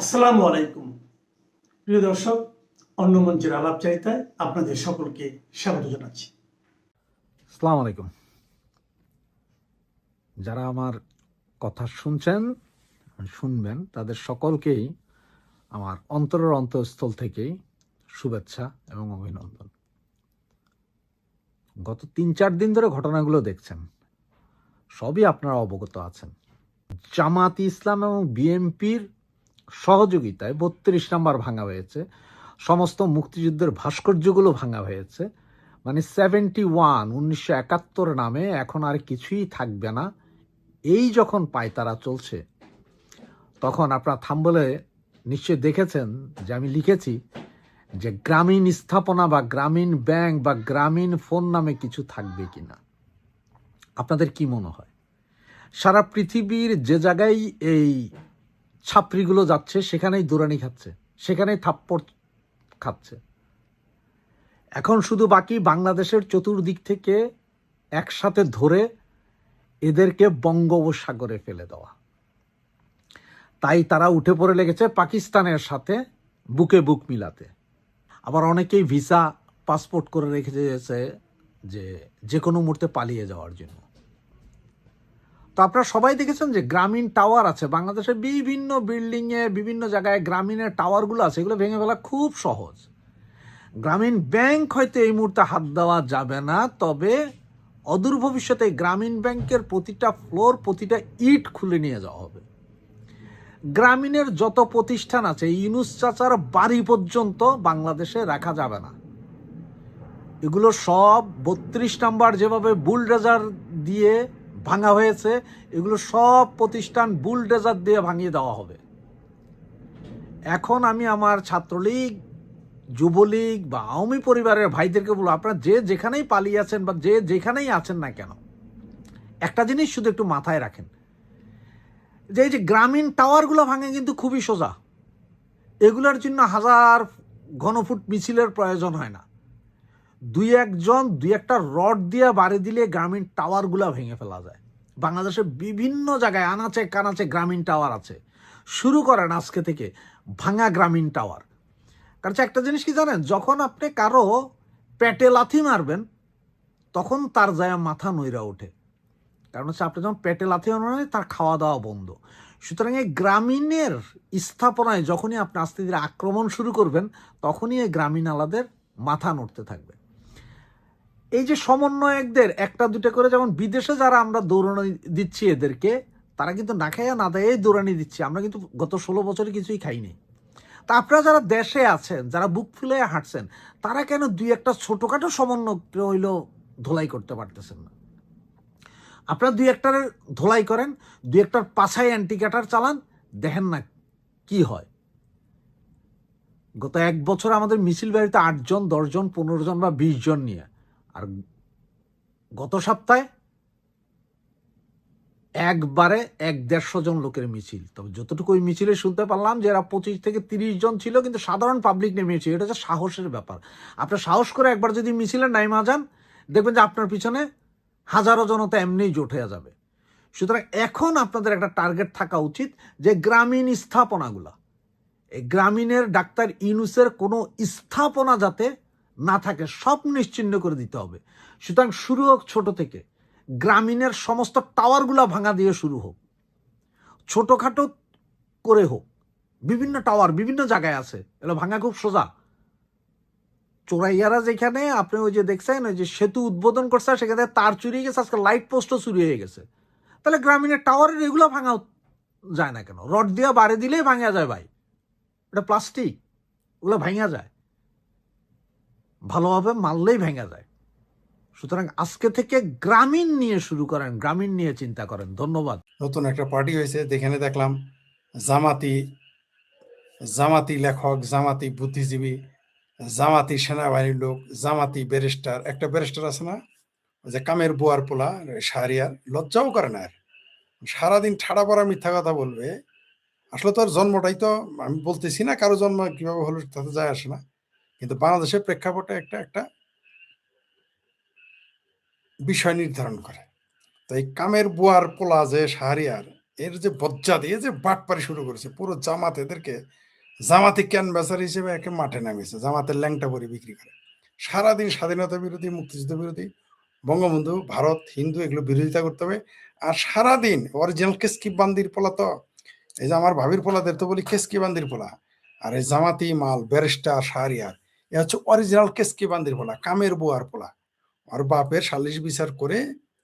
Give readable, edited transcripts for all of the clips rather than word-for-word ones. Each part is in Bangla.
আসসালামু আলাইকুম প্রিয় দর্শক, অন্য মঞ্চের আলাপচারিতায় আপনাদের সকলকে স্বাগত জানাচ্ছি। আসসালামু আলাইকুম। যারা আমার কথা শুনছেন, শুনবেন, তাদের সকলকেই আমার অন্তরের অন্তঃস্থল থেকেই শুভেচ্ছা এবং অভিনন্দন। গত ৩-৪ দিন ধরে ঘটনাগুলো দেখছেন, সবই আপনারা অবগত আছেন। জামাত ইসলাম এবং বিএনপির সহযোগিতায় ৩২ নম্বর ভাঙা হয়েছে, সমস্ত মুক্তিযুদ্ধের ভাস্কর্যগুলো ভাঙা হয়েছে। মানে 1971 নামে এখন আর কিছুই থাকবে না, এই যখন পায়তারা চলছে, তখন আপনারা থাম্বলে নিশ্চয় দেখেছেন যে আমি লিখেছি যে গ্রামীণ স্থাপনা বা গ্রামীণ ব্যাংক বা গ্রামীণ ফোন নামে কিছু থাকবে কিনা। আপনাদের কি মনে হয়? সারা পৃথিবীর যে জায়গায় এই ছাপড়িগুলো যাচ্ছে সেখানেই দৌড়ানি খাচ্ছে, সেখানেই থাপ্পড় খাচ্ছে। এখন শুধু বাকি বাংলাদেশের চতুর্দিক থেকে একসাথে ধরে এদেরকে বঙ্গোপসাগরে ফেলে দেওয়া। তাই তারা উঠে পড়ে লেগেছে পাকিস্তানের সাথে বুকে বুক মিলাতে। আবার অনেকেই ভিসা পাসপোর্ট করে রেখে দিয়েছে যে কোনো মুহূর্তে পালিয়ে যাওয়ার জন্য। তো আপনারা সবাই দেখেছেন যে গ্রামীণ টাওয়ার আছে বাংলাদেশের বিভিন্ন বিল্ডিংয়ে, বিভিন্ন জায়গায় গ্রামীণের টাওয়ারগুলো আছে, এগুলো ভেঙে ফেলা খুব সহজ। গ্রামীণ ব্যাংক হয়তো এই মুহূর্তে হাত দেওয়া যাবে না, তবে অদূর ভবিষ্যতে গ্রামীণ ব্যাংকের প্রতিটা ফ্লোর, প্রতিটা ইট খুলে নিয়ে যাওয়া হবে। গ্রামীণের যত প্রতিষ্ঠান আছে, ইউনুস চাচার বাড়ি পর্যন্ত বাংলাদেশে রাখা যাবে না। এগুলো সব ৩২ নাম্বার যেভাবে বুলডোজার দিয়ে ভাঙা হয়েছে, এগুলো সব প্রতিষ্ঠান বুলডোজার দিয়ে ভাঙিয়ে দেওয়া হবে। এখন আমি আমার ছাত্রলীগ, যুবলীগ বা আওয়ামী পরিবারের ভাইদেরকে বলবো, আপনারা যে যেখানেই পালিয়ে আছেন বা যে যেখানেই আছেন না কেন, একটা জিনিস শুধু একটু মাথায় রাখেন, যে এই যে গ্রামীণ টাওয়ারগুলো ভাঙে কিন্তু খুবই সোজা। এগুলোর জন্য হাজার ঘনফুট মিছিলের প্রয়োজন হয় না। দুই একটা রড দিয়ে বাড়ি দিলে গ্রামীণ টাওয়ারগুলো ভেঙে ফেলা যায়। বাংলাদেশের বিভিন্ন জায়গায় আনাচে কানাচে গ্রামীণ টাওয়ার আছে। শুরু করেন আজকে থেকে ভাঙা গ্রামীণ টাওয়ার। কারণ একটা জিনিস কি জানেন, যখন আপনি কারো পেটে লাথি মারবেন তখন তার যায় মাথা নইরা ওঠে। কারণ হচ্ছে আপনি যখন পেটে লাথি মারবেন তার খাওয়া দাওয়া বন্ধ। সুতরাং এই গ্রামীণের স্থাপনায় যখনই আপনি আস্তে ধীরে আক্রমণ শুরু করবেন, তখনই এই গ্রামীণ আলাদের মাথা নড়তে থাকবে। এই যে সমন্বয়কদের একটা দুটা করে, যেমন বিদেশে যারা আমরা দৌড়ানি দিচ্ছি এদেরকে, তারা কিন্তু না খাইয়া না দেয় দৌড়ানি দিচ্ছি। আমরা কিন্তু গত 16 বছরে কিছুই খাইনি। তা আপনারা যারা দেশে আছেন, যারা বুক ফুলে হাঁটছেন, তারা কেন দুই একটা ছোটখাটো সমন্বয় হইল ধোলাই করতে পারতেছেন না? আপনারা দুই একটার ধোলাই করেন, দুই একটার পাছায় অ্যান্টিকাটার চালান, দেখেন না কি হয়। গত 1 বছর আমাদের মিছিল বাড়িতে 8 জন, 10 জন, 15 জন বা 20 জন নিয়ে, আর গত সপ্তাহে একবারে 100-150 জন লোকের মিছিল। তবে যতটুকু ওই মিছিলে শুনতে পারলাম যে এরা 25 থেকে 30 জন ছিল, কিন্তু সাধারণ পাবলিক নেমেছে। এটা হচ্ছে সাহসের ব্যাপার। আপনার সাহস করে একবার যদি মিছিলে নাইমা যান, দেখবেন যে আপনার পিছনে হাজারো জনতা এমনিই জোট হয়ে যাবে। সুতরাং এখন আপনাদের একটা টার্গেট থাকা উচিত যে গ্রামীণ স্থাপনাগুলা, এই গ্রামীণের ডাক্তার ইউনূসের কোনো স্থাপনা যাতে না থাকে, সব নিশ্চিহ্ন করে দিতে হবে। সুতরাং শুরু হোক ছোট থেকে, গ্রামীণের সমস্ত টাওয়ারগুলো ভাঙা দিয়ে শুরু হোক, ছোটখাটো করে হোক। বিভিন্ন টাওয়ার বিভিন্ন জায়গায় আছে, এগুলো ভাঙা খুব সোজা। চোরাইয়ারা যেখানে আপনি ওই যে দেখছেন ওই যে সেতু উদ্বোধন করছে, সেখানে তার চুরি হয়ে গেছে, আজকে লাইট পোস্টও চুরি হয়ে গেছে। তাহলে গ্রামীণের টাওয়ারের এগুলো ভাঙা যায় না কেন? রড দিয়ে বাড়ি দিলেই ভাঙা যায় ভাই, এটা প্লাস্টিক, ওগুলো ভাঙা যায়, ভালোভাবে মারলেই ভেঙে যায়। সুতরাং আজকে থেকে গ্রামীণ নিয়ে শুরু করেন, গ্রামীণ নিয়ে চিন্তা করেন। ধন্যবাদ। নতুন একটা পার্টি হয়েছে, যেখানে দেখলাম জামাতি লেখক, জামাতি বুদ্ধিজীবী, জামাতি সেনাবাহিনীর লোক, জামাতি ব্যারিস্টার, একটা ব্যারিস্টার আছে না, ওই যে কামের বুয়ার পোলা শাহরিয়ার, লজ্জাও করে না। আর সারাদিন ঠাড়া পড়া মিথ্যা কথা বলবে। আসলে তোর জন্মটাই তো, আমি বলতেছি না কারো জন্ম কিভাবে হলো তাতে যায় আসে না, কিন্তু বাংলাদেশের প্রেক্ষাপটে একটা বিষয় নির্ধারণ করে। তো এই কামের বুয়ার পোলা যে শাহরিয়ার, এর যে বজ্জাত, এ যে বাটপারি শুরু করেছে পুরো জামাত, এদেরকে জামাতি ক্যানভাসার হিসেবে একে মাঠে নামিয়েছে, জামাতের ল্যাংটা বড়ি বিক্রি করে। সারাদিন স্বাধীনতা বিরোধী, মুক্তিযুদ্ধ বিরোধী, বঙ্গবন্ধু, ভারত, হিন্দু এগুলো বিরোধিতা করতে হবে। আর সারাদিন অরিজিনাল কেসকি বান্দির পোলা তো, এই যে আমার ভাবির পোলাদের তো বলি কেসকি বান্দির পোলা, আর এই জামাতি মাল ব্যারিস্টার শাহরিয়ার এ হচ্ছে অরিজিনাল কেসকি বান্দির পোলা, কামের বুয়ার পোলা। আর বাপের সালিশ বিচার করে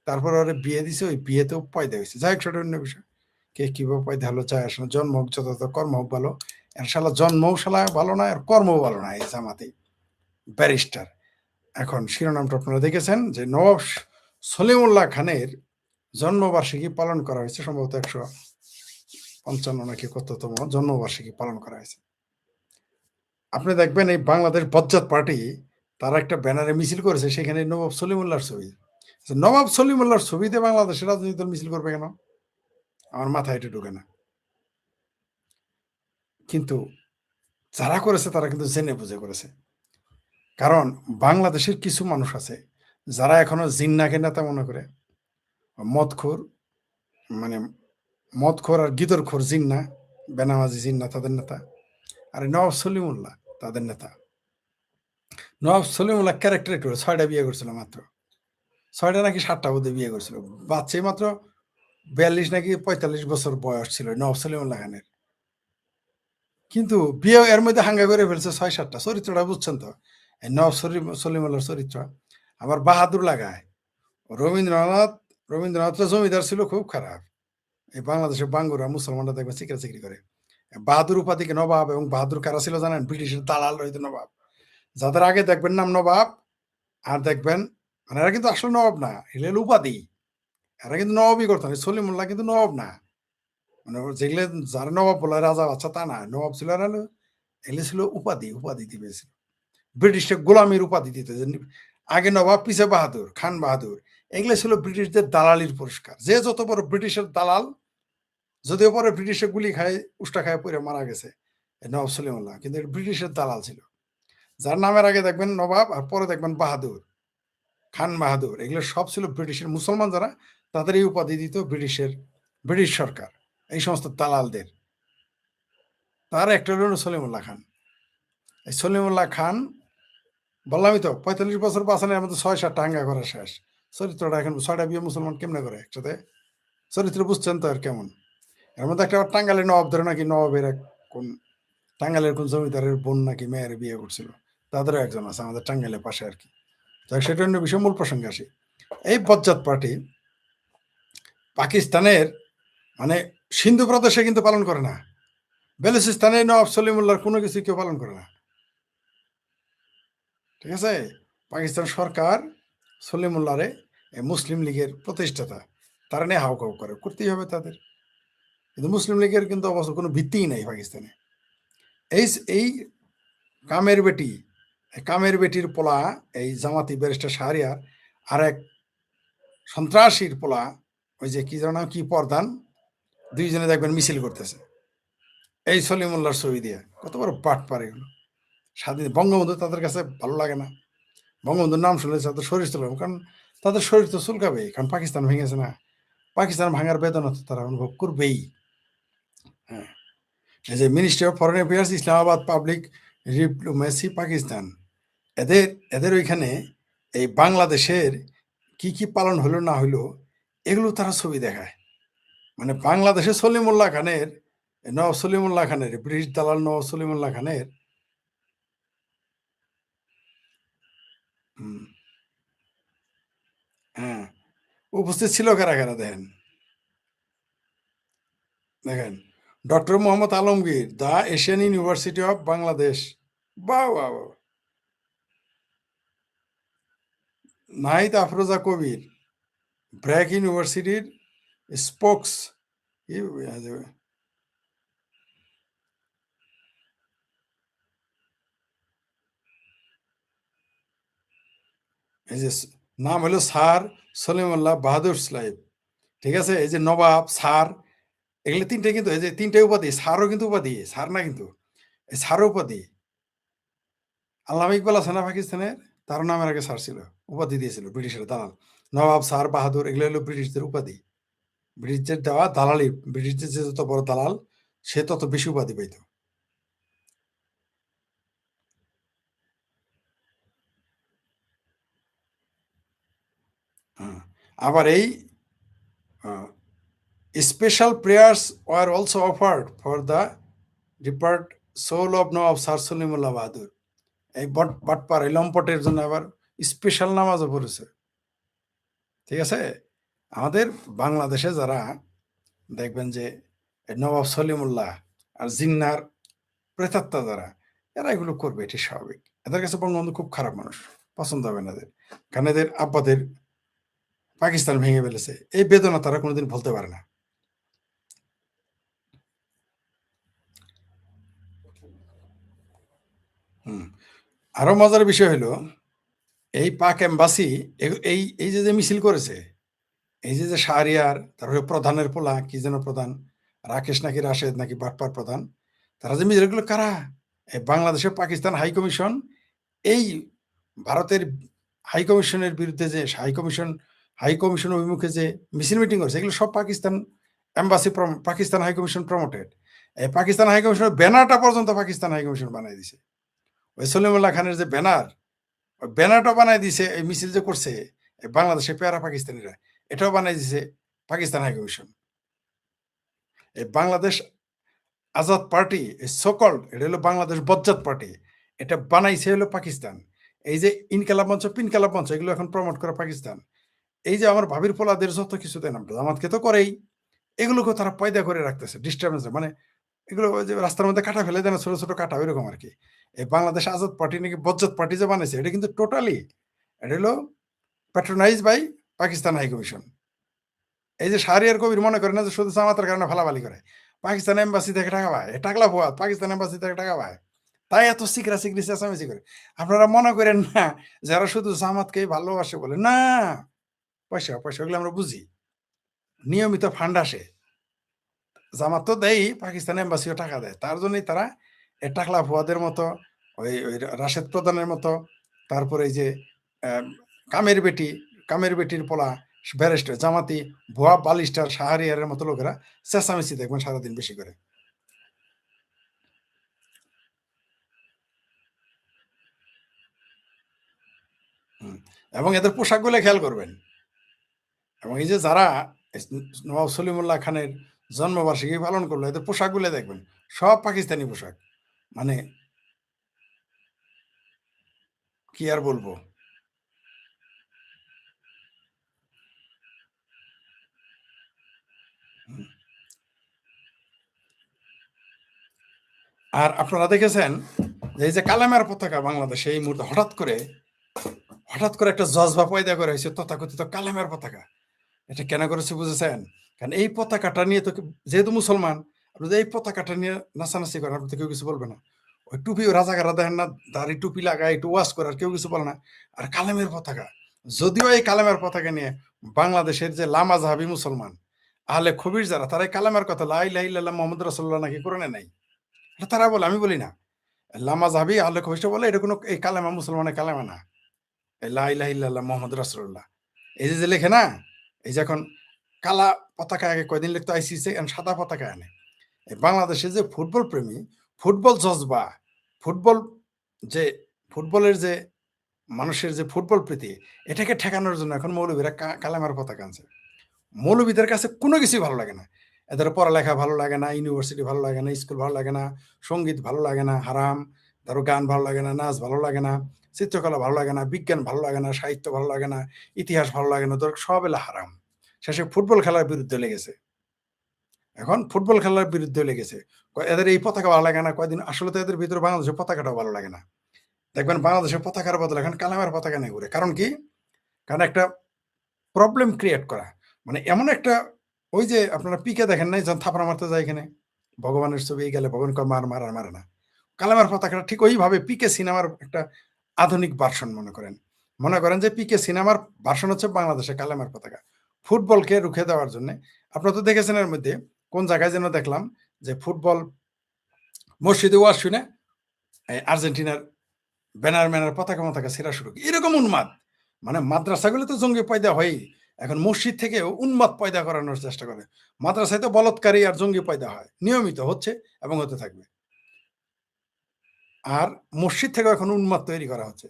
তারপর ওরে বিয়ে দিছে, ওই বিয়েতেও পয়দা হয়েছে। যাই হোক, সেটা অন্য বিষয়। কে কিভাবে পয়দা হলো যায় আসলে, জন্ম হোক যথাযথ, কর্ম হোক ভালো। এর শালা জন্মও শালা ভালো না, আর কর্মও ভালো না এই জামাতি ব্যারিস্টার। এখন শিরোনামটা আপনারা দেখেছেন যে নবাব সলিমুল্লাহ খানের জন্মবার্ষিকী পালন করা হয়েছে, সম্ভবত 155 নাকি কততম জন্মবার্ষিকী পালন করা হয়েছে। আপনি দেখবেন এই বাংলাদেশ বজ্জাত পার্টি তারা একটা ব্যানারে মিছিল করেছে, সেখানে নবাব সলিমুল্লাহর ছবি। নবাব সলিমুল্লাহর ছবিতে বাংলাদেশের রাজনৈতিক দল মিছিল করবে কেন? আমার মাথায় এটা ঢোকে না। কিন্তু যারা করেছে তারা কিন্তু জেনে বুঝে করেছে। কারণ বাংলাদেশের কিছু মানুষ আছে যারা এখনো জিন্নাকে নেতা মনে করে, মদখোর, মানে মদখোর আর গিদরখোর জিন্না, বেনামাজি জিন্না তাদের নেতা। আর এই নবাব সলিমুল্লাহ তাদের নেতা। নবাব সলিমুল্লাহ ক্যারেক্টার একটু 6টা বিয়ে করছিল মাত্র, 6টা নাকি 7টা বোধহয় বিয়ে করছিল। বাচ্চাই মাত্র 42 নাকি 45 বছর বয়স ছিল নবাব সলিমুল্লাহ খানের। কিন্তু বিয়ে এর মধ্যে হাঙ্গা করে ফেলছে 6-7টা। চরিত্রটা বুঝছেন তো, এই নবাব সলিমুল্লাহর চরিত্র আমার বাহাদুর লাগায়। রবীন্দ্রনাথ রবীন্দ্রনাথের জমিদার ছিল খুব খারাপ। এই বাংলাদেশের বাঙ্গুরা মুসলমানরা দেখবেন চিকরা চিকরি করে। বাহাদুর উপাধিকে নবাব, এবং বাহাদুর কারা ছিল জানেন? ব্রিটিশের দালাল রহিত নবাব। যাদের আগে দেখবেন নাম নবাব, আর দেখবেন মানে এরা কিন্তু আসলে নবাব না, এগুলো হলো উপাধি। এরা কিন্তু নবাবই করতো না। সলিমুল্লাহ কিন্তু নবাব না, মানে যেগুলো যারা নবাব বলে রাজা বাচ্চা তা না, নবাব ছিল এরা হলো, এগুলো ছিল উপাধি, উপাধি দিয়েছিল। ব্রিটিশকে গোলামীর উপাধি দিত, যে আগে নবাব, পিছে বাহাদুর, খান বাহাদুর। এগুলো ছিল ব্রিটিশদের দালালির পুরস্কার। যে যত বড় ব্রিটিশের দালাল, যদিও পরে ব্রিটিশে গুলি খায়, উষ্টা খায় পরে মারা গেছে নবাব সলিমুল্লাহ, কিন্তু ব্রিটিশের দালাল ছিল। যার নামের আগে দেখবেন নবাব আর পরে দেখবেন বাহাদুর, খান বাহাদুর, এগুলো সব ছিল ব্রিটিশের। মুসলমান যারা, তাদের এই উপাধি দিত ব্রিটিশ সরকার এই সমস্ত দালালদের। তার একটা হল সলিমুল্লাহ খান। এই সলিমুল্লাহ খান বললামই তো 45 বছর বাঁচানোর মধ্যে 6-7টা হাঙ্গা করা শেষ। চরিত্রটা এখন 6টা বিয়ে মুসলমান কেমনে করে একসাথে? চরিত্র বুঝছেন তো আর কেমন? এর মধ্যে একটা টাঙ্গালের নবাব ধরে নাকি নবাবের কোন টাঙ্গালের কোন জমিদারের বোন নাকি মেয়ের বিয়ে করছিল, তাদেরও একজন আছে আমাদের টাঙ্গাইলের পাশে আর কি। যাই, সেটা অন্য বিষয়, মূল প্রসঙ্গে আসি। এই বজ্জাত পার্টি পাকিস্তানের মানে সিন্ধু প্রদেশে কিন্তু পালন করে না। বেলুচিস্তানে নবাব সলিমুল্লাহর কোনো কিছু কেউ পালন করে না, ঠিক আছে? পাকিস্তান সরকার সলিমুল্লাহরে, মুসলিম লীগের প্রতিষ্ঠাতা, তারা নিয়ে হাউ খাউ করে, করতেই হবে তাদের। কিন্তু মুসলিম লীগের কিন্তু অবশ্য কোনো ভিত্তিই নাই পাকিস্তানে। এই এই কামের বেটি, কামের বেটির পোলা, এই জামাতি ব্যারিস্টার শাহরিয়ার, আর এক সন্ত্রাসীর পোলা, ওই যে কি জানো কি প্রধান, দুইজনে দেখবেন মিছিল করতেছে এই সলিমুল্লাহর ছবি দিয়ে। কত বড় পাট পারে এগুলো। স্বাধীন বঙ্গবন্ধু তাদের কাছে ভালো লাগে না। বঙ্গবন্ধুর নাম শুনলে তাদের শরীর চলবে, কারণ তাদের শরীর তো চুলকাবেই, কারণ পাকিস্তান ভেঙেছে না। পাকিস্তান ভাঙার বেদনা তো তারা অনুভব করবেই। হ্যাঁ, এই যে ministry of foreign affairs, Islamabad public diplomacy, Pakistan, এদের এদের ওইখানে এই বাংলাদেশের কি কি পালন হলো না হলো এগুলো তারা ছবি দেখায়। মানে বাংলাদেশে সলিমুল্লাহ খানের, নওয়াব সলিমুল্লাহ খানের, ব্রিটিশ দালাল নওয়াব সলিমুল্লাহ খানের হ্যাঁ, উপস্থিত ছিল কারা কারা দেখেন, দেখেন doctor Mohammad Alamgir, the Asian university of Bangladesh, বাহ বাহ বাহ, নাহিদ আফরোজা কবির, ব্র্যাক ইউনিভার্সিটির স্পোক্স, এই যে নাম হলো স্যার সলিমুল্লাহ বাহাদুর সাহেব, ঠিক আছে? এই যে নবাব, স্যার, এগুলো তিনটে কিন্তু, এই যে তিনটে উপাধি, স্যারও কিন্তু উপাধি, স্যার না কিন্তু, এই স্যারও উপাধি। আল্লামা ইকবাল আছে না পাকিস্তানের, তার নামের আগে স্যার ছিল, উপাধি দিয়েছিল ব্রিটিশের দালাল। নবাব, স্যার, বাহাদুর, এগুলো হলো ব্রিটিশদের উপাধি। ব্রিটিশদের দেওয়া দালালি, ব্রিটিশদের যে যত বড় দালাল সে তত বেশি উপাধি পাইত। হ্যাঁ। আবার এই special prayers were also offered for the depart soul of Nawab sir Salimullah Bahadur. এই বাটপার এই লম্পটের জন্য আবার স্পেশাল নামাজও পড়েছে। ঠিক আছে, আমাদের বাংলাদেশে যারা দেখবেন যে এই নবাব সলিমুল্লাহ আর জিন্নার প্রেতাত্মা যারা, এরা এগুলো করবে, এটি স্বাভাবিক। এদের কাছে বঙ্গবন্ধু খুব খারাপ মানুষ, পছন্দ হবে না এদের, কারণ এদের আব্বাদের পাকিস্তান ভেঙে ফেলেছে, এই বেদনা তারা কোনোদিন ভুলতে পারে না। আরো মজার বিষয় হলো এই পাক এম্বাসি এই এই যে মিছিল করেছে, এই যে শাহরিয়ার, তারপরে প্রধানের পোলা কি যেন প্রধান, রাকেশ নাকি রাশেদ নাকি বাটপার প্রধান, তারা যে মিছিলগুলো কারা? এই বাংলাদেশের পাকিস্তান হাই কমিশন, এই ভারতের হাই কমিশনের বিরুদ্ধে যে হাই কমিশন অভিমুখে যে মিছিল মিটিং করছে, এগুলো সব Pakistan embassy, Pakistan high commission promoted. এই পাকিস্তান হাই কমিশনের ব্যানারটা পর্যন্ত পাকিস্তান হাই কমিশন বানাই দিছে। ওই সলিমুল্লাহ খানের যে ব্যানারটা বানাই দিছে, এই মিছিল যে করছে বাংলাদেশের পেয়ারা পাকিস্তানিরা, এটাও বানাই দিছে পাকিস্তান হাই কমিশন। এই বাংলাদেশ আজাদ পার্টি, সকল এটা হলো বাংলাদেশ বজ্জাত পার্টি, এটা বানাইছে হলো পাকিস্তান। এই যে ইনকালাব মঞ্চ, পিনকালাব মঞ্চ, এগুলো এখন প্রমোট করে পাকিস্তান। এই যে আমার ভাবির পোলাদের যত কিছু দেন, জামাতকে তো করেই, এগুলোকে তারা পয়দা করে রাখতেছে ডিস্টার্বেন্স, মানে এগুলো ওই যে রাস্তার মধ্যে কাটা ফেলে দেন, ছোট ছোট কাটা, ওইরকম আর কি। এই বাংলাদেশ আজাদ পার্টি নাকি বজ্জাত পার্টি যে বানাইছে, এটা কিন্তু টোটালি এটা হলো patronise by Pakistan high commission. এই যে শাহরিয়ার কবির মনে করে না যে শুধু জামাতের কারণে ফালাফালি করে, পাকিস্তান এম্বাসি থেকে টাকা পায়, টাকলা ভুয়া, পাকিস্তান এম্বাসি থেকে টাকা পায়, তাই এত সিকরা সিকরি চেঁচামেচি করে। আপনারা মনে করেন না যারা শুধু জামাতকেই ভালোবাসে বলে, না, পয়সা পয়সা ওগুলো আমরা বুঝি, নিয়মিত ফান্ড আসে, জামাত তো দেয়, পাকিস্তান এম্বাসিও টাকা দেয়, তার জন্যই তারা এই টাকলা ভুয়াদের মতো, ওই ওই রাশেদ প্রধানের মতো, তারপরে এই যে কামের বেটির পোলা ব্যারিস্টার জামাতি ভুয়া বালিস্টার শাহরিয়ারের মতো লোকেরা চেঁচামেচি দেখবেন সারাদিন বেশি করে। এবং এদের পোশাকগুলো খেয়াল করবেন, এবং এই যে যারা নবাব সলিমুল্লাহ খানের জন্মবার্ষিকী পালন করলো, এদের পোশাকগুলো দেখবেন সব পাকিস্তানি পোশাক, মানে কি আর বলবো। আর আপনারা দেখেছেন যে এই যে কালেমার পতাকা বাংলাদেশে এই মুহূর্তে হঠাৎ করে একটা জজবা পয়দা করা হয়েছে, তথাকথিত কালেমার পতাকা। এটা কেন করেছে বুঝেছেন? কারণ এই পতাকাটা নিয়ে তো, যেহেতু মুসলমান, আপনি এই পতাকাটা নিয়ে নাচানাচি করেন, আপনি তো কেউ কিছু বলবে না। ওই টুপি রাজাকাররা দেখেন না, দাড়ি টুপি লাগায়, একটু ওয়াশ করে, আর কেউ কিছু বলে না। আর কালেমের পতাকা, যদিও এই কালেমের পতাকা নিয়ে বাংলাদেশের যে লামা জাহাবি মুসলমান আহলে খবির যারা, তারা এই কালেমার কথা লা ইলাহা ইল্লাল্লাহ মুহাম্মদ রাসূলুল্লাহ নাকি কোরআনে নাই, এটা তারা বলে, আমি বলি না। লামা জাহাবি আহলে খবির বলে এটা কোনো এই কালেমা মুসলমানের কালেমা না, লা ইলাহা ইল্লাল্লাহ মুহাম্মদ রাসূলুল্লাহ। এই যে লেখে না, এই যে এখন কালা পতাকা আগে কয়দিন লিখতো আইসিসি, সাদা পতাকা আনে। বাংলাদেশে যে ফুটবল প্রেমী, ফুটবল জজবা, ফুটবল যে ফুটবলের যে মানুষের যে ফুটবল প্রীতি, এটাকে ঠেকানোর জন্য এখন মৌলবীরা কালেমার পতাকা আনছে। মৌলবীদের কাছে কোনো কিছুই ভালো লাগে না, এদের পড়ালেখা ভালো লাগে না, ইউনিভার্সিটি ভালো লাগে না, স্কুল ভালো লাগে না, সঙ্গীত ভালো লাগে না, হারাম, ধরো গান ভালো লাগে না, নাচ ভালো লাগে না, চিত্রকলা ভালো লাগে না, বিজ্ঞান ভালো লাগে না, সাহিত্য ভালো লাগে না, ইতিহাস ভালো লাগে না, ধর সব এলা হারাম। শেষে ফুটবল খেলার বিরুদ্ধে লেগেছে, এখন ফুটবল খেলার বিরুদ্ধে লেগেছে। এদের এই পতাকা ভালো লাগে না কয়দিন, আসলে তো এদের ভিতরে বাংলাদেশের পতাকাটাও ভালো লাগে না। দেখবেন বাংলাদেশের পতাকার বদলে এখন কালামের পতাকা নিয়ে ঘুরে। কারণ কি? কারণ একটা প্রবলেম ক্রিয়েট করা, মানে এমন একটা, ওই যে আপনারা পিকে দেখেন নাই, যখন থাপড়া মারতে যায় এখানে ভগবানের ছবি গেলে ভগবান মার আর মারে না, কালামের পতাকাটা ঠিক ওইভাবে পিকে সিনেমার একটা আধুনিক ভার্সন মনে করেন যে পিকে সিনেমার ভার্সন হচ্ছে বাংলাদেশের কালামের পতাকা, ফুটবলকে রুখে দেওয়ার জন্য। আপনারা তো দেখেছেন এর মধ্যে কোন জায়গায় যেন দেখলাম যে ফুটবল মসজিদে ওয়াজ শুনে আর্জেন্টিনার ব্যানার পতাকা ছেঁড়া শুরু, এরকম উন্মাদ, মানে মাদ্রাসাগুলো তো জঙ্গি পয়দা হয়ই, এখন মসজিদ থেকেও উন্মাদ পয়দা করানোর চেষ্টা করে। মাদ্রাসায় তো বলৎকারী আর জঙ্গি পয়দা হয়, নিয়মিত হচ্ছে এবং হতে থাকবে। আর মসজিদ থেকেও এখন উন্মাদ তৈরি করা হচ্ছে।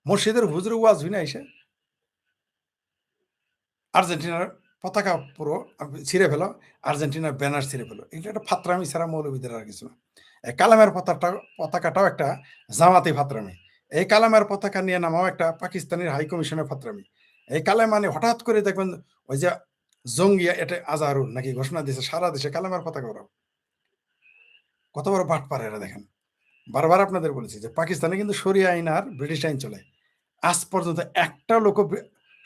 মসজিদের হুজুরে ওয়াজ হই না এসে আর্জেন্টিনার পতাকা পুরো ছিঁড়ে ফেলো, আর্জেন্টিনার ব্যানার ছিঁড়ে ফেলো। এটা একটা ফাত্রামি ছাড়া মৌলবীদের আর কিছু না। এই কালামের পতাকাটাও একটা জামাতি ফাত্রামি। এই কালামের পতাকা নিয়ে নামাও একটা পাকিস্তানের হাই কমিশনের ফাত্রামি। এই কালাম মানে হঠাৎ করে দেখবেন ওই যে জঙ্গি এটা আজহারুল নাকি ঘোষণা দিয়েছে সারা দেশে কালামের পতাকা ওরাও। কত বড় বাটপার এরা দেখেন। বারবার আপনাদের বলেছি যে পাকিস্তানে কিন্তু শরিয়া আইন আর ব্রিটিশ আইন চলে। আজ পর্যন্ত একটা লোক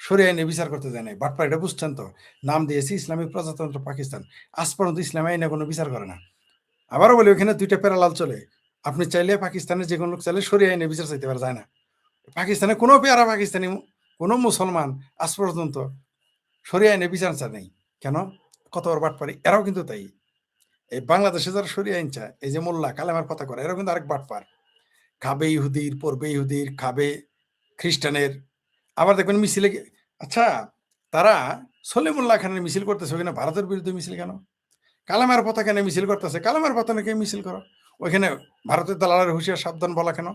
শরিয়া আইনে বিচার করতে যায় নাই। বাটপার এটা বুঝছেন তো? নাম দিয়েছি ইসলামিক প্রজাতন্ত্র পাকিস্তান। আজ পর্যন্ত ইসলামী আইনে কোনো বিচার করে না। আবারও বলি ওখানে দুইটা প্যারালাল চলে। আপনি চাইলে পাকিস্তানের যে কোনো লোক চাইলে শরিয়া আইনে বিচার চাইতে পারা যায় না। পাকিস্তানে কোনো পেয়ারা পাকিস্তানি কোনো মুসলমান আজ পর্যন্ত শরিয়া আইনে বিচার চায় নাই। কেন? কত বড় বাটপারি। এরাও কিন্তু তাই। এই বাংলাদেশে যারা শরিয়া আইন চায়, এই যে মোল্লা কালেমার কথা করে, এরাও কিন্তু আরেক বাটপার। খাবে ইহুদির, পড়বে ইহুদির, খাবে খ্রিস্টানের। আবার দেখবেন মিছিলে আচ্ছা তারা সলিমুল্লাহ খানের মিছিল করতেছে ওখানে ভারতের বিরুদ্ধে মিছিল কেন? কালামের পতাকা নিয়ে মিছিল করতেছে, কালামের পতাকাকে মিছিল করো। ওইখানে ভারতের দালালের হুঁশিয়ার সাবধান বলা কেন?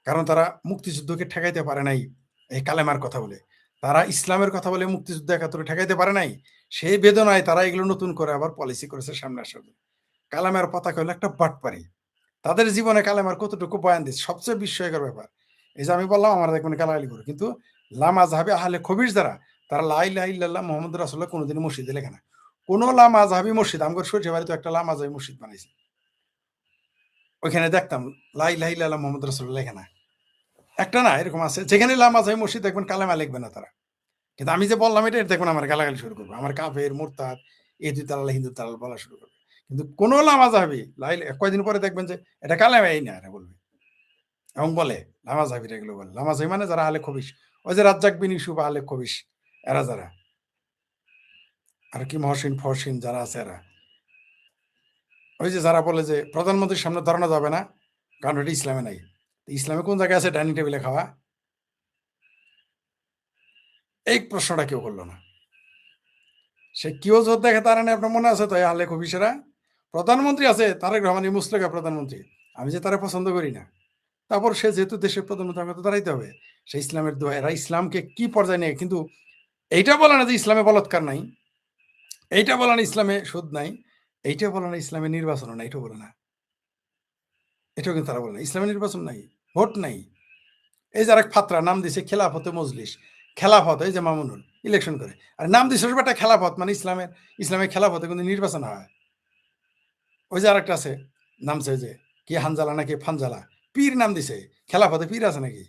কারণ তারা মুক্তিযুদ্ধকে ঠেকাইতে পারে নাই এই কালেমার কথা বলে। তারা ইসলামের কথা বলে মুক্তিযুদ্ধ একাত্তরে ঠেকাইতে পারে নাই। সেই বেদনায় তারা এগুলো নতুন করে আবার পলিসি করেছে সামনে আসার জন্য। কালামের পতাকা হলো একটা বাটপারি। তাদের জীবনে কালেমার কতটুকু বয়ান দিচ্ছে সবচেয়ে বিস্ময়কর ব্যাপার। এই যে আমি বললাম আমার দেখবেন গালাগালি করে, কিন্তু লামা জাহাবি আহলে খবির যারা, তারা লা ইলাহা ইল্লাল্লাহ মুহাম্মদ রাসূলুল্লাহ কোনোদিন মসজিদে লেখে না। কোন লামা জাহাবি মসজিদ আমগর সরিষা বাড়িতে একটা লামা জাহাবি মসজিদ বানাইছে, ওইখানে দেখতাম লা ইলাহা ইল্লাল্লাহ মুহাম্মদ রাসূলুল্লাহ লেখে না। একটা না এরকম আছে যেখানে লামা জাহাবি মসজিদ দেখবেন কালেমা লিখবে না তারা। কিন্তু আমি যে বললাম এটা দেখবেন আমার গালাগালি শুরু করবে, আমার কাফের মুরতাদ এই দুই তালাল হিন্দু তালাল বলা শুরু করবে। কিন্তু কোন লামা জাহাবি কয়দিন পরে দেখবেন যে এটা কালেমাই না এরা বলবে এবং বলে লামা জাহাবির এগুলো বলে। লামা জাহাবি মানে যারা আলে খবিশ, ওই যে রাজ্জাক বিন ইউসুফ আলে খবিশ এরা যারা, আর কি মহসিন ফহসিন যারা আছে এরা, ওই যে যারা বলে যে প্রধানমন্ত্রীর সামনে ধরানো যাবে না কারণ এটা ইসলামে নাই। ইসলামে কোন জায়গায় আছে ডাইনিং টেবিলে খাওয়া? এই প্রশ্নটা কেউ করলো না। সে কি ওজোর দেখে তারা নেই আপনার মনে আছে তো? আলে খবিশেরা প্রধানমন্ত্রী আছে তারেক রহমান মুসলেখা প্রধানমন্ত্রী, আমি যে তারা পছন্দ করি না, তারপর সে যেহেতু দেশের প্রধানমন্ত্রী আমাকে তো দাঁড়াইতে হবে। সে ইসলামের দোয়া, এরা ইসলামকে কি পর্যায়ে নিয়ে, কিন্তু এইটা বলে না যে ইসলামে বলৎকার নাই, এইটা বলে না ইসলামে সুদ নাই, এইটা বলে না ইসলামে নির্বাচন নাই, এটা বলে না। এটাও কিন্তু তারা বলে না ইসলামে নির্বাচন নাই, ভোট নাই। এই যারা ফাতরা নাম দিছে খেলাফতে মজলিস, খেলাফত, এই যে মামুনুল ইলেকশন করে আর নাম দিছে একটা খেলাফত, মানে ইসলামের খেলাফতে কিন্তু নির্বাচন হয়। ওই যে আরেকটা আছে নামছে যে কি হানজালা নাকি ফানজালা, পীর নাম দিছে, খেলাফতে পীর আছে নাকি?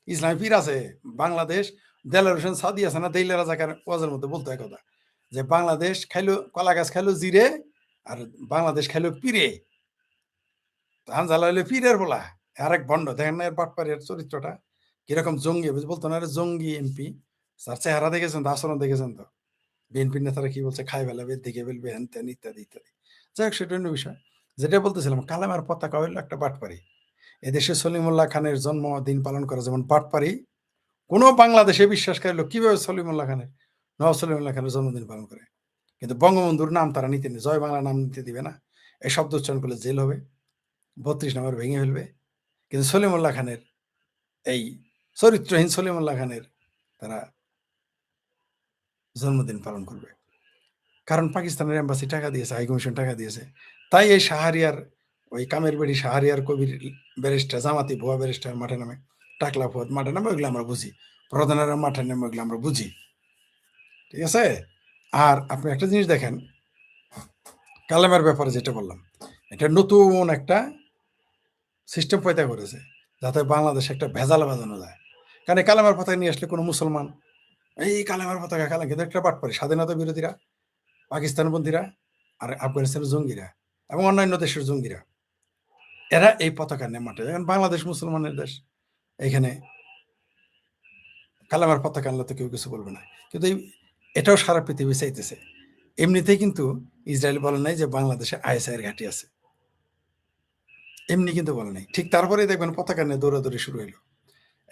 ইসলামী পীর আছে? বাংলাদেশ দেলার হোসেন সাদি আছে না, দেইলা রাজাকার ওয়াজের মধ্যে বলতো এক কথা যে বাংলাদেশ খাইলো কলা গাছ খাইলো জিরে আর বাংলাদেশ খাইলো পীরে। হানজালা হইলো পীরের বলা। আরেক ভণ্ড দেখেন না এর বাটপাড়ের চরিত্রটা কিরকম জঙ্গি, বলতো না জঙ্গি এমপি, তার চেহারা দেখেছেন তো, আচরণ দেখেছেন তো, বিএনপির নেতারা কি বলছে, খাই ফেলাবে দেখে ফেলবে হ্যান ত্যান ইত্যাদি ইত্যাদি। যাই হোক সেটা অন্য বিষয়। যেটা বলতেছিলাম কালামের পতাকা হইলো একটা বাটপাড়ি। এদেশে সলিমুল্লাহ খানের জন্মদিন পালন করা যেমন বাটপাড়ি, কোনো বাংলাদেশে বিশ্বাসকারী লোক কিভাবে সলিমুল্লাহ খানের, নওয়াব সলিমুল্লাহ খানের জন্মদিন পালন করে? কিন্তু বঙ্গবন্ধুর নাম তারা নিতে নেই, জয় বাংলা নাম নিতে দিবে না, এই শব্দ উচ্চারণ করলে জেল হবে, 32 নম্বর ভেঙে ফেলবে। কিন্তু সলিমুল্লাহ খানের এই চরিত্রহীন সলিমুল্লাহ খানের তারা জন্মদিন পালন করবে, কারণ পাকিস্তানের এম্বাসি টাকা দিয়েছে, হাইকমিশন টাকা দিয়েছে। তাই এই শাহরিয়ার ওই কামের বেড়ি শাহরিয়ার কবির ব্যারিস্টার জামাতি ভুয়া ব্যারিস্টার মাঠে নামে, টাকলা ফুয়াদ মাঠে নামে, ওইগুলো আমরা বুঝি, প্রধানের মাঠে নামে ওইগুলো আমরা বুঝি, ঠিক আছে। আর আপনি একটা জিনিস দেখেন কালেমের ব্যাপারে যেটা বললাম, এটা নতুন একটা সিস্টেম পয়দা করেছে যাতে বাংলাদেশে একটা ভেজাল বাজানো যায়। কারণ এই কালেমার পতাকা নিয়ে আসলে কোনো মুসলমান এই কালেমার পতাকা কালাম, কিন্তু একটা বাট পারে স্বাধীনতা বিরোধীরা, পাকিস্তানপন্থীরা আর আফগানিস্তানের জঙ্গিরা এবং অন্যান্য দেশের জঙ্গিরা, এরা এই পতাকা নিয়ে মাঠে। এখন বাংলাদেশ মুসলমানের দেশ, এখানে কালেমার পতাকা আনলে তো কেউ কিছু বলবে না, কিন্তু এটাও সারা পৃথিবী চাইতেছে। এমনিতেই কিন্তু ইসরায়েল বলে নাই যে বাংলাদেশে আইএসআই এর ঘাঁটি আছে, এমনি কিন্তু বলে নাই। ঠিক তারপরে দেখবেন পতাকা নিয়ে দৌড়াদৌড়ি শুরু হইলো।